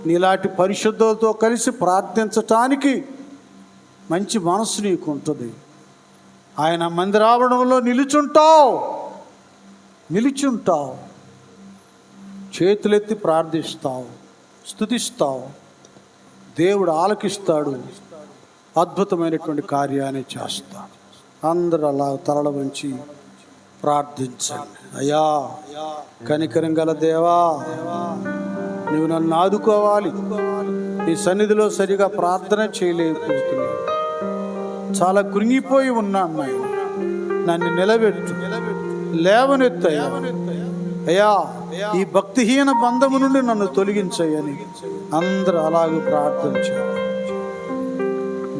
S1: నీలాంటి పరిశుద్ధులతో కలిసి ప్రార్థించటానికి మంచి మనసు నీకు ఉంటుంది. ఆయన మందిరావరణంలో నిలుచుంటావు, చేతులెత్తి ప్రార్థిస్తావు, స్తుతిస్తావు, దేవుడు ఆలకిస్తాడు, అద్భుతమైనటువంటి కార్యాన్ని చేస్తాడు. అందరూ అలా తలల వంచి ప్రార్థించండి. అయ్యా, కనికరం గల దేవా, నువ్వు నన్ను ఆదుకోవాలి. నీ సన్నిధిలో సరిగా ప్రార్థన చేయలేకపోతున్నా, చాలా కృంగిపోయి ఉన్నాను నాయన. నన్ను నిలబెట్టు, లేవనెత్తయ్యా. అయ్యా, ఈ భక్తిహీన బంధము నుండి నన్ను తొలగించయ్యని అందరూ అలాగే ప్రార్థించారు.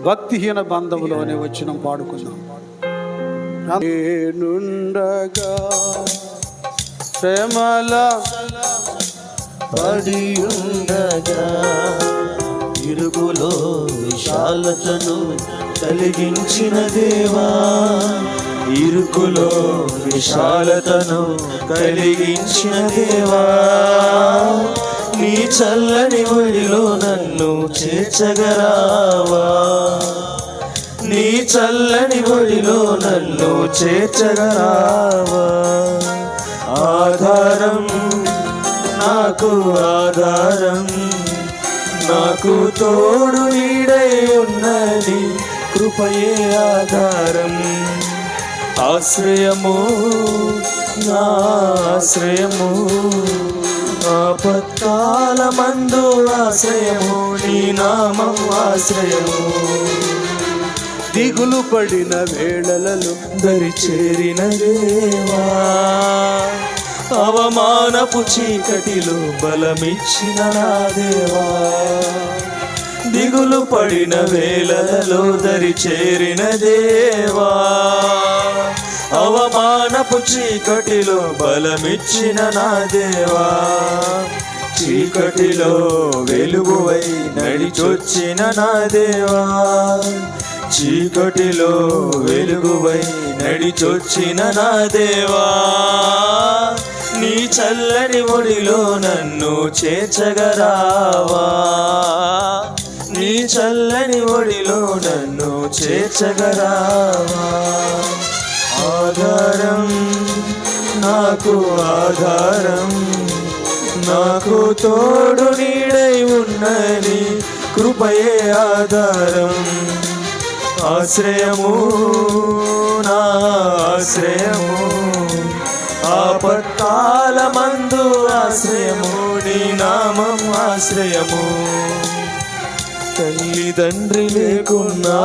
S1: భక్తిహీన బంధములోనే వచ్చిన పాడుకున్నాం. నేనుండగా శ్రమల
S2: పడి ఉండగా, ఇరుగులో విశాలతను కలిగించిన దేవా, ఇరుకులో విశాలతను కలిగించిన దేవా, నీ చల్లని ఒడిలో నన్ను నన్ను చేర్చగరావా, నీ చల్లని ఒడిలో నన్ను చేర్చగరావా. ఆధారం నాకు ఆధారం, నాకు తోడు నీడై ఉన్నది కృపయే ఆధారం. ఆశ్రయము నా ఆశ్రయము, ఆపత్కాలమందు ఆశ్రయము, నీ నామం ఆశ్రయము.
S1: దిగులు పడిన వేళలలో
S2: దరి చేరిన దేవా, అవమానపు చీకటిలో బలమిచ్చిన నా దేవా. దిగులు పడిన వేళలలో దరి చేరిన దేవా, అవమానపు చీకటిలో బలమిచ్చిన నా దేవా. చీకటిలో వెలుగువై నడిచొచ్చిన నా దేవా, చీకటిలో వెలుగువై నడిచొచ్చిన నా దేవా. నీ చల్లని ఒడిలో నన్ను చేర్చగరావా, నీ చల్లని ఒడిలో నన్ను చేర్చగరావా. ఆధారం నాకు ఆధారం, నాకు తోడు నీడై ఉన్నది కృపయే ఆధారం. ఆశ్రయము నా ఆశ్రయము, ఆపత్కాలమందు ఆశ్రయము, నీ నామం ఆశ్రయము. తల్లిదండ్రి లేకున్నా,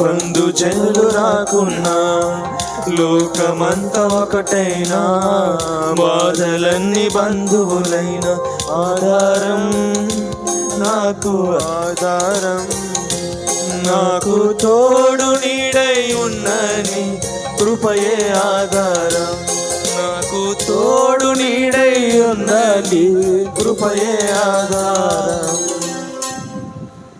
S2: బంధుజనులు రాకున్నా, లోకమంతా ఒకటైనా, బాధలన్నీ బంధువులైన ఆధారం నాకు ఆధారం. నాకు తోడు నీడై ఉన్నని కృపయే ఆధారం, నాకు తోడు నీడై ఉన్నని కృపయే ఆధారం.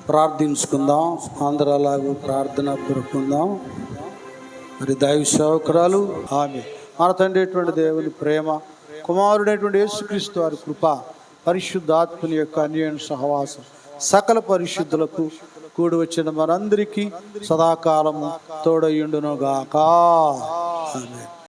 S1: ప్రార్థించుకుందాం. అందరలాగూ ప్రార్థన కోరుకుందాం. మరి దైవ సేవకురాలు ఆమె మన తండ్రి దేవుని ప్రేమ, కుమారుడైనటువంటి యేసుక్రీస్తు వారి కృప, పరిశుద్ధాత్మని యొక్క అన్యోన్య సహవాసం సకల పరిశుద్ధులకు కూడి వచ్చిన మనందరికీ సదాకాలము తోడయుండును గాక. ఆమేన్.